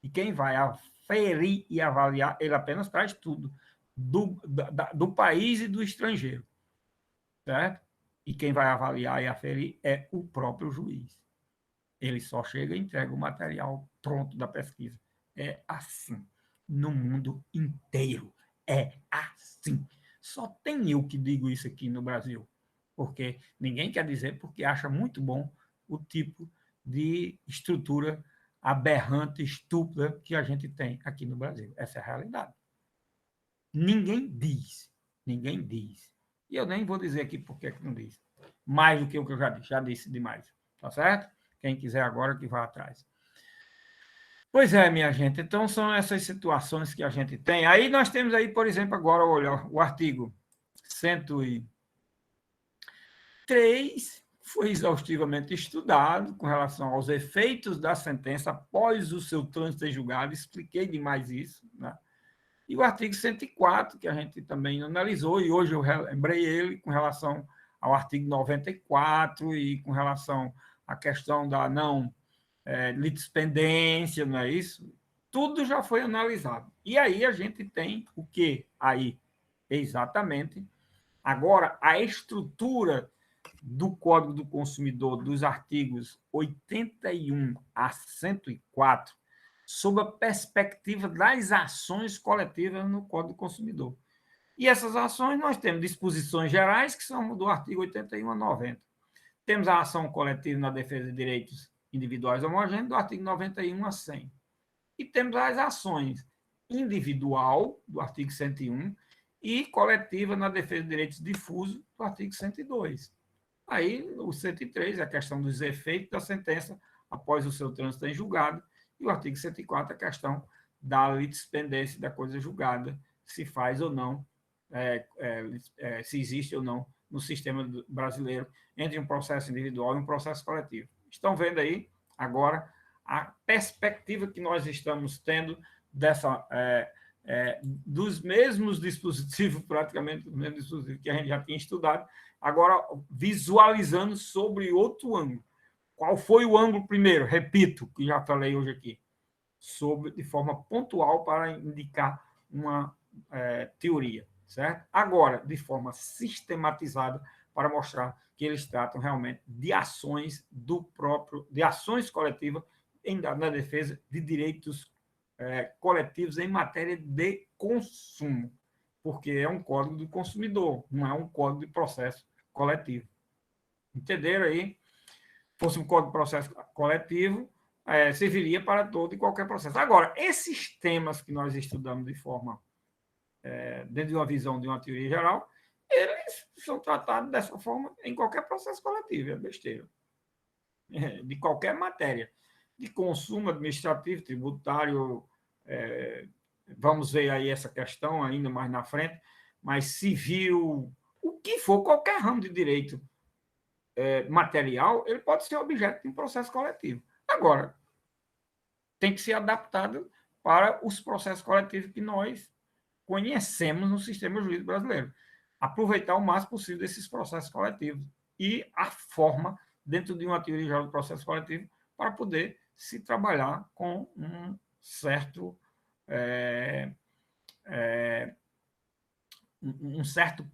E quem vai aferir e avaliar, ele apenas traz tudo do país e do estrangeiro. Certo? E quem vai avaliar e aferir é o próprio juiz. Ele só chega e entrega o material pronto da pesquisa. É assim. No mundo inteiro. É assim. Só tem eu que digo isso aqui no Brasil. Porque ninguém quer dizer, porque acha muito bom o tipo de estrutura aberrante, estúpida que a gente tem aqui no Brasil. Essa é a realidade. Ninguém diz. Ninguém diz. E eu nem vou dizer aqui por que não diz. Mais do que o que eu já disse demais. Tá certo? Quem quiser agora que vá atrás. Pois é, minha gente. Então, são essas situações que a gente tem. Aí nós temos aí, por exemplo, agora, olha, o artigo 103 foi exaustivamente estudado com relação aos efeitos da sentença após o seu trânsito em julgado. Expliquei demais isso, né? E o artigo 104, que a gente também analisou, e hoje eu lembrei ele com relação ao artigo 94 e com relação à questão da não litispendência, não é isso? Tudo já foi analisado. E aí a gente tem o quê? Aí, exatamente. Agora, a estrutura do Código do Consumidor, dos artigos 81 a 104, sob a perspectiva das ações coletivas no Código do Consumidor. E essas ações nós temos disposições gerais, que são do artigo 81 a 90. Temos a ação coletiva na defesa de direitos individuais homogêneos, do artigo 91 a 100. E temos as ações individual, do artigo 101, e coletiva na defesa de direitos difusos, do artigo 102. Aí, o 103 é a questão dos efeitos da sentença após o seu trânsito em julgado, e o artigo 104 é a questão da litispendência da coisa julgada, se faz ou não, se existe ou não no sistema brasileiro entre um processo individual e um processo coletivo. Estão vendo aí, agora, a perspectiva que nós estamos tendo dos mesmos dispositivos, praticamente dos mesmos dispositivos que a gente já tinha estudado, agora visualizando sobre outro ângulo. Qual foi o ângulo primeiro? Repito, que já falei hoje aqui, de forma pontual para indicar uma teoria, certo? Agora, de forma sistematizada, para mostrar que eles tratam realmente de ações de ações coletivas na defesa de direitos coletivos em matéria de consumo, porque é um código do consumidor, não é um código de processo coletivo. Entenderam aí? Fosse um código de processo coletivo, serviria para todo e qualquer processo. Agora, esses temas que nós estudamos de forma, dentro de uma visão de uma teoria geral, eles são tratados dessa forma em qualquer processo coletivo, é besteira. De qualquer matéria, de consumo administrativo, tributário, vamos ver aí essa questão ainda mais na frente, mas civil, o que for, qualquer ramo de direito material, ele pode ser objeto de um processo coletivo. Agora, tem que ser adaptado para os processos coletivos que nós conhecemos no sistema jurídico brasileiro. Aproveitar o máximo possível desses processos coletivos e a forma, dentro de uma teoria geral do processo coletivo, para poder se trabalhar com um certo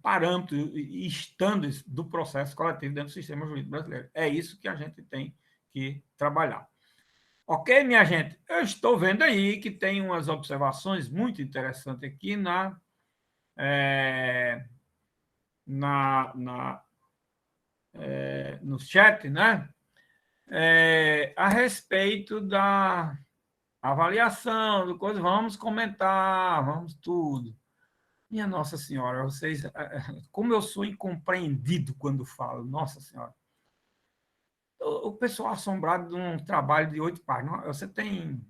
parâmetro e estándares do processo coletivo dentro do sistema jurídico brasileiro. É isso que a gente tem que trabalhar. Ok, minha gente? Eu estou vendo aí que tem umas observações muito interessantes aqui no chat, né? A respeito da avaliação, do coisa, vamos comentar, vamos tudo. Minha Nossa Senhora, vocês, como eu sou incompreendido quando falo, Nossa Senhora. O pessoal assombrado de um trabalho de 8 páginas. Você tem,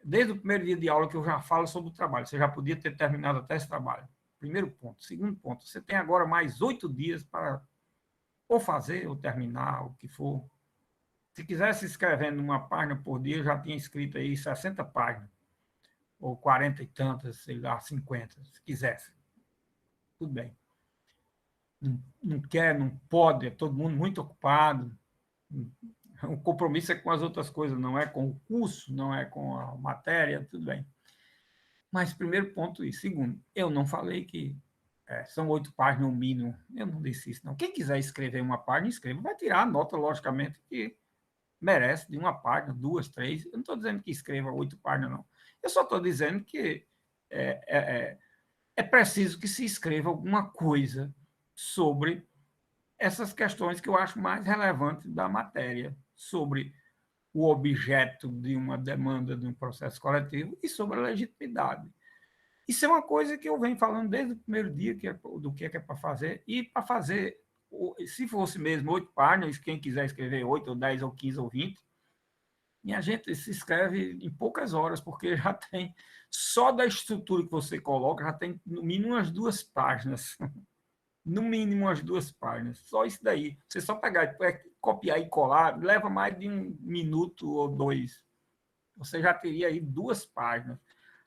desde o primeiro dia de aula que eu já falo sobre o trabalho, você já podia ter terminado até esse trabalho. Primeiro ponto. Segundo ponto, você tem agora mais 8 dias para ou fazer ou terminar, o que for. Se quisesse escrevendo uma página por dia, eu já tinha escrito aí 60 páginas, ou 40 e tantas, sei lá, 50, se quisesse. Tudo bem. Não quer, não pode, é todo mundo muito ocupado. O compromisso é com as outras coisas, não é com o curso, não é com a matéria, tudo bem. Mas, primeiro ponto, e segundo, eu não falei que são 8 páginas no mínimo. Eu não disse isso, não. Quem quiser escrever uma página, escreva. Vai tirar a nota, logicamente, que merece, de uma página, 2, 3. Eu não estou dizendo que escreva 8 páginas, não. Eu só estou dizendo que é preciso que se escreva alguma coisa sobre essas questões que eu acho mais relevantes da matéria, sobre o objeto de uma demanda de um processo coletivo e sobre a legitimidade. Isso é uma coisa que eu venho falando desde o primeiro dia do que é para fazer, e para fazer, se fosse mesmo 8 páginas, quem quiser escrever 8 ou 10 ou 15 ou 20, minha gente, se escreve em poucas horas, porque já tem, só da estrutura que você coloca, já tem no mínimo umas 2 páginas. No mínimo umas 2 páginas. Só isso daí. Você só pegar, copiar e colar, leva mais de 1 minuto ou 2. Você já teria aí 2 páginas.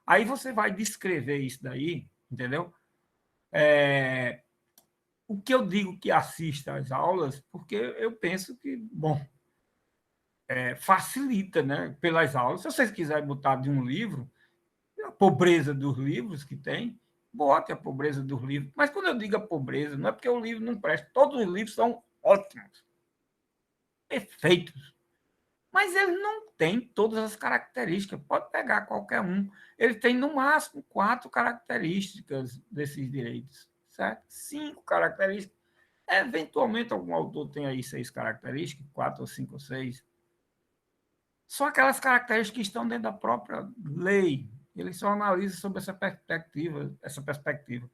Aí você vai descrever isso daí, entendeu? O que eu digo que assista às aulas, porque eu penso que, bom, facilita, né, pelas aulas. Se vocês quiserem botar de um livro, a pobreza dos livros que tem, bote a pobreza dos livros. Mas quando eu digo a pobreza, não é porque o livro não presta. Todos os livros são ótimos, perfeitos. Mas ele não tem todas as características. Pode pegar qualquer um. Ele tem, no máximo, 4 características desses direitos. Certo? 5 características. Eventualmente, algum autor tem aí 6 características, 4 ou 5 ou 6. São aquelas características que estão dentro da própria lei. Ele só analisa sobre essa perspectiva.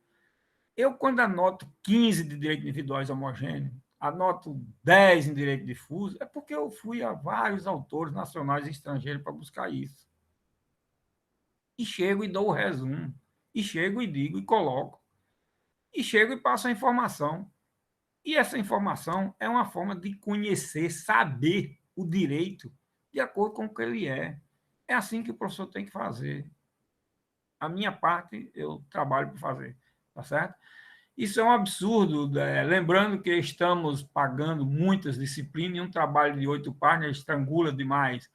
Eu, quando anoto 15 de direitos individuais homogêneos, anoto 10 em direito difuso, é porque eu fui a vários autores nacionais e estrangeiros para buscar isso. E chego e dou o resumo. E chego e digo e coloco. E chego e passo a informação. E essa informação é uma forma de conhecer, saber o direito de acordo com o que ele é. É assim que o professor tem que fazer. A minha parte, eu trabalho para fazer, tá certo? Isso é um absurdo, né? Lembrando que estamos pagando muitas disciplinas e um trabalho de 8 páginas estrangula demais.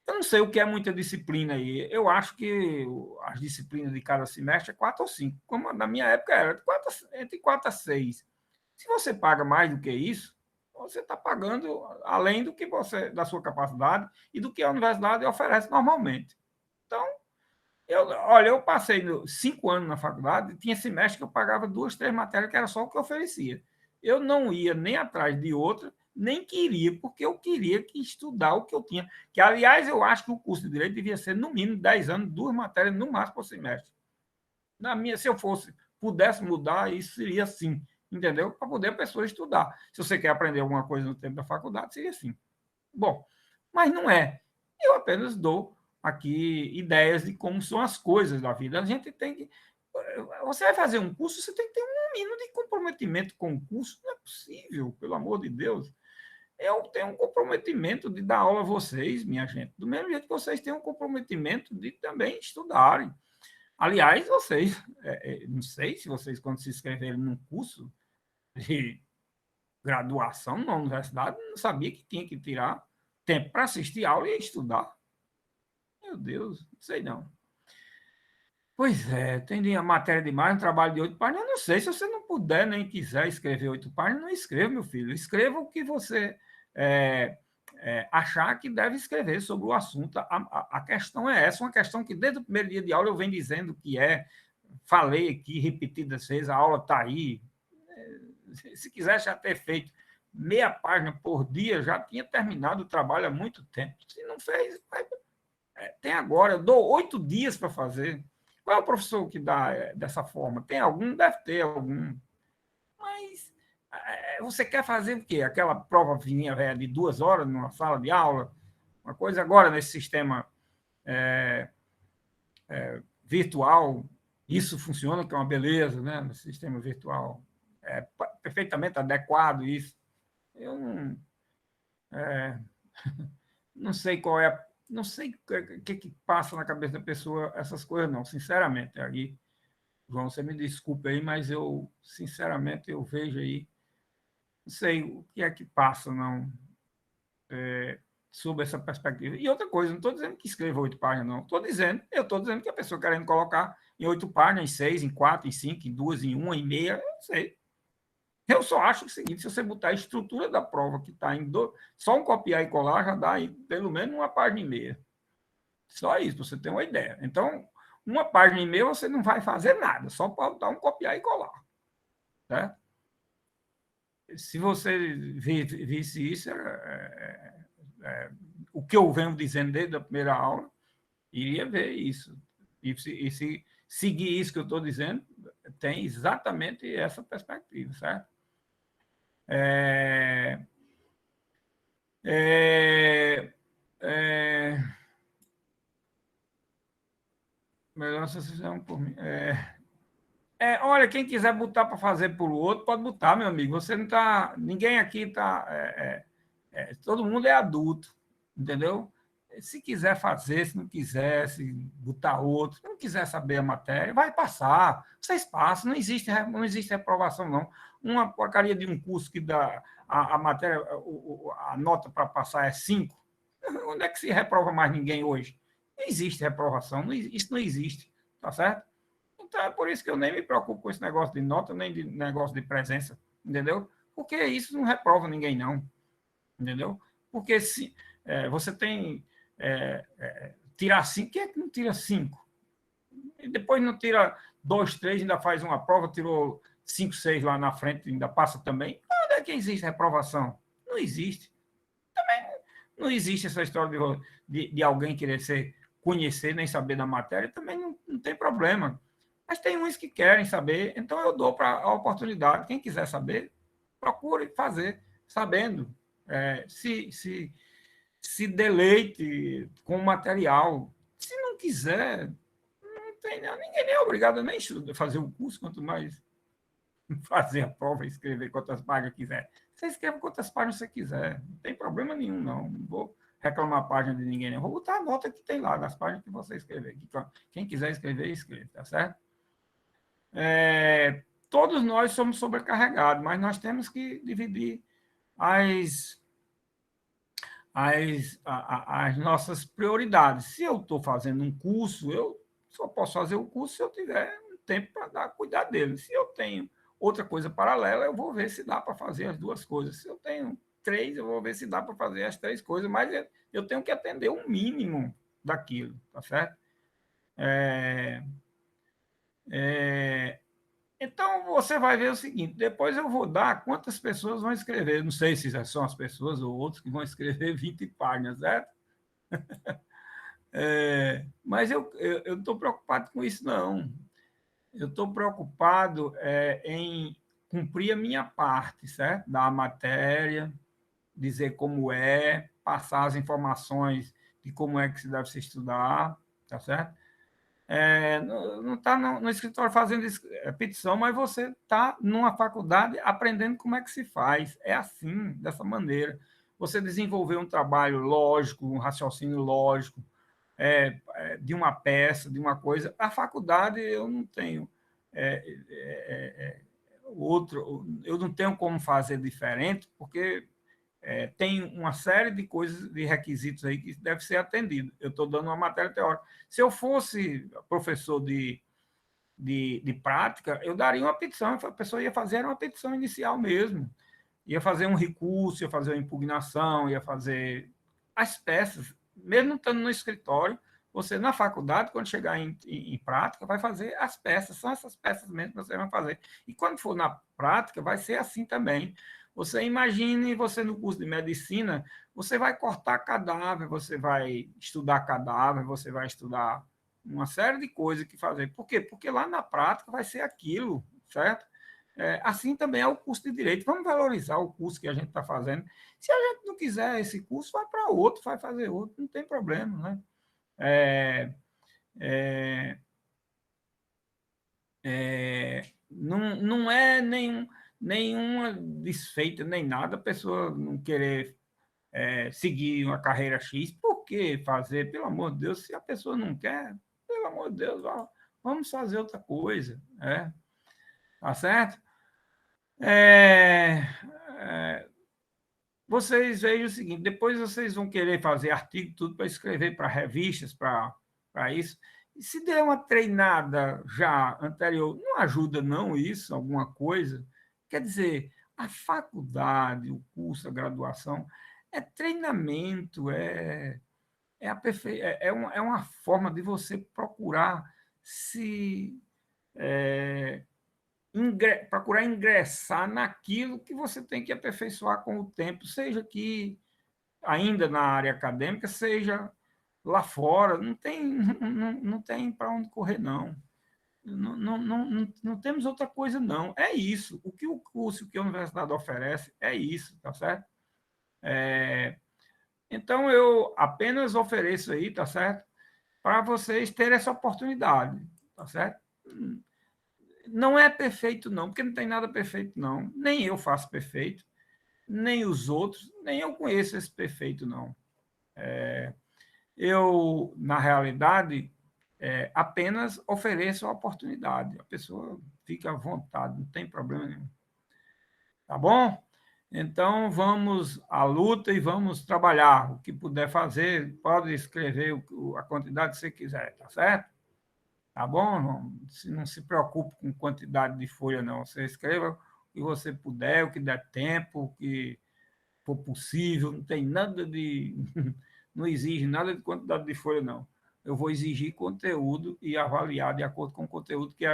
Eu não sei o que é muita disciplina aí. Eu acho que as disciplinas de cada semestre é 4 ou 5, como na minha época era entre 4 a 6. Se você paga mais do que isso, você está pagando além do que você, da sua capacidade e do que a universidade oferece normalmente. Então, eu passei 5 anos na faculdade, tinha semestre que eu pagava 2, 3 matérias, que era só o que eu oferecia. Eu não ia nem atrás de outra, nem queria, porque eu queria estudar o que eu tinha. Que, aliás, eu acho que o curso de Direito devia ser, no mínimo, 10 anos, 2 matérias, no máximo, por semestre. Se eu pudesse mudar, isso seria assim, entendeu? Para poder a pessoa estudar. Se você quer aprender alguma coisa no tempo da faculdade, seria assim. Bom, mas não é. Eu apenas dou aqui ideias de como são as coisas da vida. A gente tem que. Você vai fazer um curso, você tem que ter um mínimo de comprometimento com o curso. Não é possível, pelo amor de Deus. Eu tenho um comprometimento de dar aula a vocês, minha gente, do mesmo jeito que vocês têm um comprometimento de também estudarem. Aliás, vocês, não sei se vocês, quando se inscreverem num curso de graduação na universidade, não sabia que tinha que tirar tempo para assistir aula e estudar. Meu Deus, não sei não. Pois é, tem a matéria demais, um trabalho de 8 páginas. Eu não sei, se você não puder nem quiser escrever 8 páginas, não escreva, meu filho. Escreva o que você achar que deve escrever sobre o assunto. A questão é essa, uma questão que desde o primeiro dia de aula eu venho dizendo que falei aqui repetidas vezes, a aula está aí. Se quisesse já ter feito meia página por dia, já tinha terminado o trabalho há muito tempo. Se não fez, tem agora. Eu dou 8 dias para fazer. Qual é o professor que dá dessa forma? Tem algum? Deve ter algum. Mas você quer fazer o quê? Aquela prova fininha velha de 2 horas numa sala de aula? Uma coisa agora nesse sistema virtual, isso funciona, que é uma beleza, né? No sistema virtual. É perfeitamente adequado isso. Eu não sei qual é, não sei o que passa na cabeça da pessoa essas coisas, não, sinceramente. Aí, João, você me desculpe aí, mas eu, sinceramente, eu vejo aí, não sei o que é que passa, não, sobre essa perspectiva. E outra coisa, não estou dizendo que escreva 8 páginas, não. Eu estou dizendo que a pessoa querendo colocar em 8 páginas, em 6, em 4, em 5, em 2, em 1, em meia, eu não sei. Eu só acho o seguinte: se você botar a estrutura da prova que está só um copiar e colar já dá aí, pelo menos 1 página e meia. Só isso, para você ter uma ideia. Então, 1 página e meia você não vai fazer nada, só pode dar um copiar e colar. Certo? Se você visse isso, o que eu venho dizendo desde a primeira aula, iria ver isso. E se seguir isso que eu estou dizendo, tem exatamente essa perspectiva, certo? Melhor associação por mim. Olha, quem quiser botar para fazer por outro, pode botar, meu amigo. Você não está. Ninguém aqui está. Todo mundo é adulto, entendeu? Se quiser fazer, se não quiser, se botar outro, se não quiser saber a matéria, vai passar. Vocês passam, não existe reprovação, não. Uma porcaria de um curso que dá a matéria, a nota para passar é 5. Onde é que se reprova mais ninguém hoje? Não existe reprovação, isso não existe, tá certo? Então é por isso que eu nem me preocupo com esse negócio de nota, nem de negócio de presença, entendeu? Porque isso não reprova ninguém, não, entendeu? Porque se você tem tirar 5, quem é que não tira 5? E depois não tira 2, 3, ainda faz uma prova, tirou 5, 6 lá na frente, ainda passa também. Onde é que existe reprovação? Não existe. Também não existe essa história de alguém querer conhecer, nem saber da matéria, também não tem problema. Mas tem uns que querem saber, então eu dou a oportunidade. Quem quiser saber, procure fazer, sabendo. Se deleite com o material. Se não quiser, não tem, ninguém é obrigado a nem fazer o curso, quanto mais fazer a prova e escrever quantas páginas quiser. Você escreve quantas páginas você quiser, não tem problema nenhum, não. Não vou reclamar a página de ninguém, não. Vou botar a nota que tem lá, das páginas que você escrever. Quem quiser escrever, escreve, tá certo? Todos nós somos sobrecarregados, mas nós temos que dividir as nossas prioridades. Se eu estou fazendo um curso, eu só posso fazer o curso se eu tiver um tempo para cuidar dele. Se eu tenho outra coisa paralela, eu vou ver se dá para fazer as duas coisas. Se eu tenho 3, eu vou ver se dá para fazer as 3 coisas, mas eu tenho que atender um mínimo daquilo, tá certo? Então, você vai ver o seguinte, depois eu vou dar quantas pessoas vão escrever, não sei se são as pessoas ou outros que vão escrever 20 páginas, certo? Mas eu não estou preocupado com isso, não. Eu estou preocupado em cumprir a minha parte, certo? Dar a matéria, dizer como é, passar as informações de como é que se deve se estudar, tá certo? Não está no escritório fazendo petição, mas você está numa faculdade aprendendo como é que se faz. É assim, dessa maneira. Você desenvolver um trabalho lógico, um raciocínio lógico, de uma peça, de uma coisa. A faculdade eu não tenho eu não tenho como fazer diferente, porque tem uma série de coisas, de requisitos aí que deve ser atendido. Eu estou dando uma matéria teórica. Se eu fosse professor de prática, eu daria uma petição, a pessoa ia fazer uma petição inicial mesmo, ia fazer um recurso, ia fazer uma impugnação, ia fazer as peças, mesmo estando no escritório, você na faculdade, quando chegar em prática, vai fazer as peças, são essas peças mesmo que você vai fazer. E quando for na prática, vai ser assim também. Você imagine, você no curso de medicina, você vai cortar cadáver, você vai estudar cadáver, você vai estudar uma série de coisas que fazer. Por quê? Porque lá na prática vai ser aquilo, certo? Assim também é o curso de Direito. Vamos valorizar o curso que a gente está fazendo. Se a gente não quiser esse curso, vai para outro, vai fazer outro, não tem problema, né? Não é nenhuma desfeita, nem nada, a pessoa não querer seguir uma carreira X. Por que fazer? Pelo amor de Deus, se a pessoa não quer, pelo amor de Deus, vamos fazer outra coisa. Tá certo? Vocês vejam o seguinte, depois vocês vão querer fazer artigo, tudo para escrever para revistas, para isso. E se der uma treinada já anterior, não ajuda não isso, alguma coisa? Quer dizer, a faculdade, o curso, a graduação, é treinamento, é uma forma de você procurar procurar ingressar naquilo que você tem que aperfeiçoar com o tempo, seja que ainda na área acadêmica, seja lá fora, não tem para onde correr, não. Não temos outra coisa, não. É isso. O que o curso que a universidade oferece é isso, tá certo? Então, eu apenas ofereço aí, tá certo? Para vocês terem essa oportunidade, tá certo? Não é perfeito, não, porque não tem nada perfeito, não. Nem eu faço perfeito, nem os outros, nem eu conheço esse perfeito, não. Eu, na realidade, apenas ofereço a oportunidade. A pessoa fica à vontade, não tem problema nenhum. Tá bom? Então, vamos à luta e vamos trabalhar. O que puder fazer, pode escrever a quantidade que você quiser, tá certo? Tá bom? Não se preocupe com quantidade de folha, não. Você escreva o que você puder, o que der tempo, o que for possível. Não tem nada de... Não exige nada de quantidade de folha, não. Eu vou exigir conteúdo e avaliar de acordo com o conteúdo que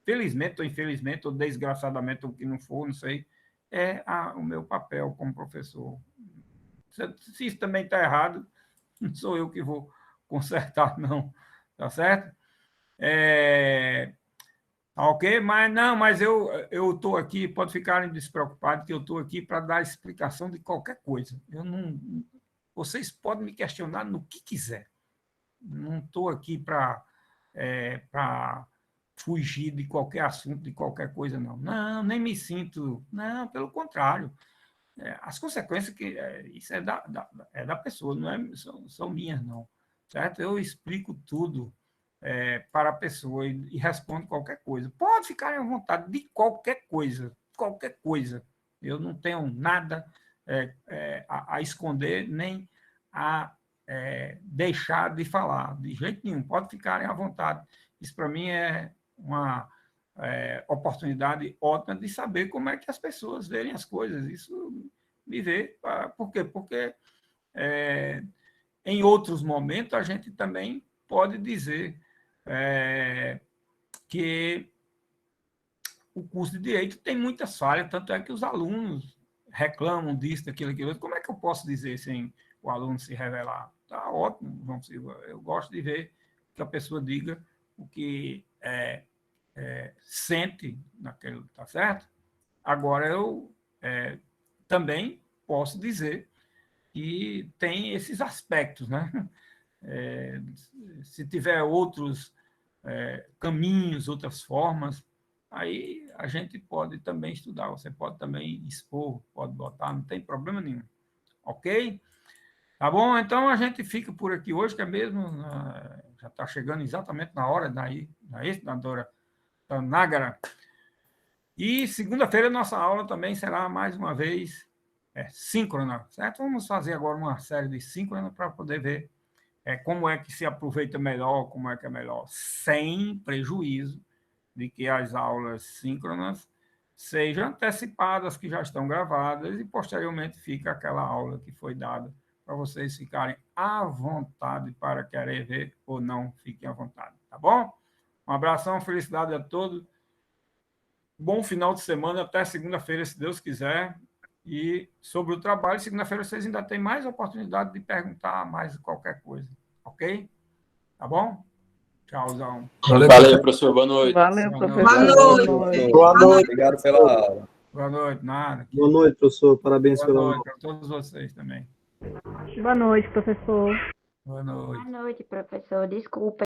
felizmente ou infelizmente, ou desgraçadamente, ou que não for, não sei, o meu papel como professor. Se isso também está errado, não sou eu que vou consertar, não. Tá certo? Ok? Mas eu estou aqui, pode ficarem despreocupados, que eu estou aqui para dar explicação de qualquer coisa. Vocês podem me questionar no que quiser. Não estou aqui para fugir de qualquer assunto, de qualquer coisa, não. Não, nem me sinto. Não, pelo contrário. As consequências, isso é da pessoa, não são minhas, não. Certo? Eu explico tudo para a pessoa e respondo qualquer coisa. Pode ficar à vontade de qualquer coisa, qualquer coisa. Eu não tenho nada a esconder, nem a deixar de falar, de jeito nenhum. Pode ficarem à vontade. Isso, para mim, é uma oportunidade ótima de saber como é que as pessoas veem as coisas. Isso me vê. Por quê? Porque em outros momentos a gente também pode dizer que o curso de Direito tem muitas falhas, tanto é que os alunos reclamam disso, daquilo, aquilo. Como é que eu posso dizer sem o aluno se revelar? Está ótimo, João Silva. Eu gosto de ver que a pessoa diga o que sente naquele, tá certo? Agora, eu também posso dizer que tem esses aspectos, né? Se tiver outros caminhos, outras formas, aí a gente pode também estudar, você pode também expor, pode botar, não tem problema nenhum. Ok? Tá bom? Então a gente fica por aqui hoje, que é mesmo, já está chegando exatamente na hora daí, da doutora Tanagara. E segunda-feira nossa aula também será, mais uma vez, síncrona, certo? Vamos fazer agora uma série de síncrona para poder ver como é que se aproveita melhor, como é que é melhor, sem prejuízo de que as aulas síncronas sejam antecipadas, que já estão gravadas, e posteriormente fica aquela aula que foi dada para vocês ficarem à vontade para querer ver ou não, fiquem à vontade, tá bom? Um abração, felicidade a todos. Bom final de semana, até segunda-feira, se Deus quiser. E sobre o trabalho, segunda-feira vocês ainda têm mais oportunidade de perguntar mais qualquer coisa, ok? Tá bom? Tchauzão. Valeu, professor. Boa noite. Valeu, professor. Boa noite. Boa noite. Obrigado pela aula. Boa noite, nada. Boa noite, professor. Parabéns Boa pela aula. noite para todos vocês também. Boa noite, professor. Boa noite. Boa noite, professor. Desculpa.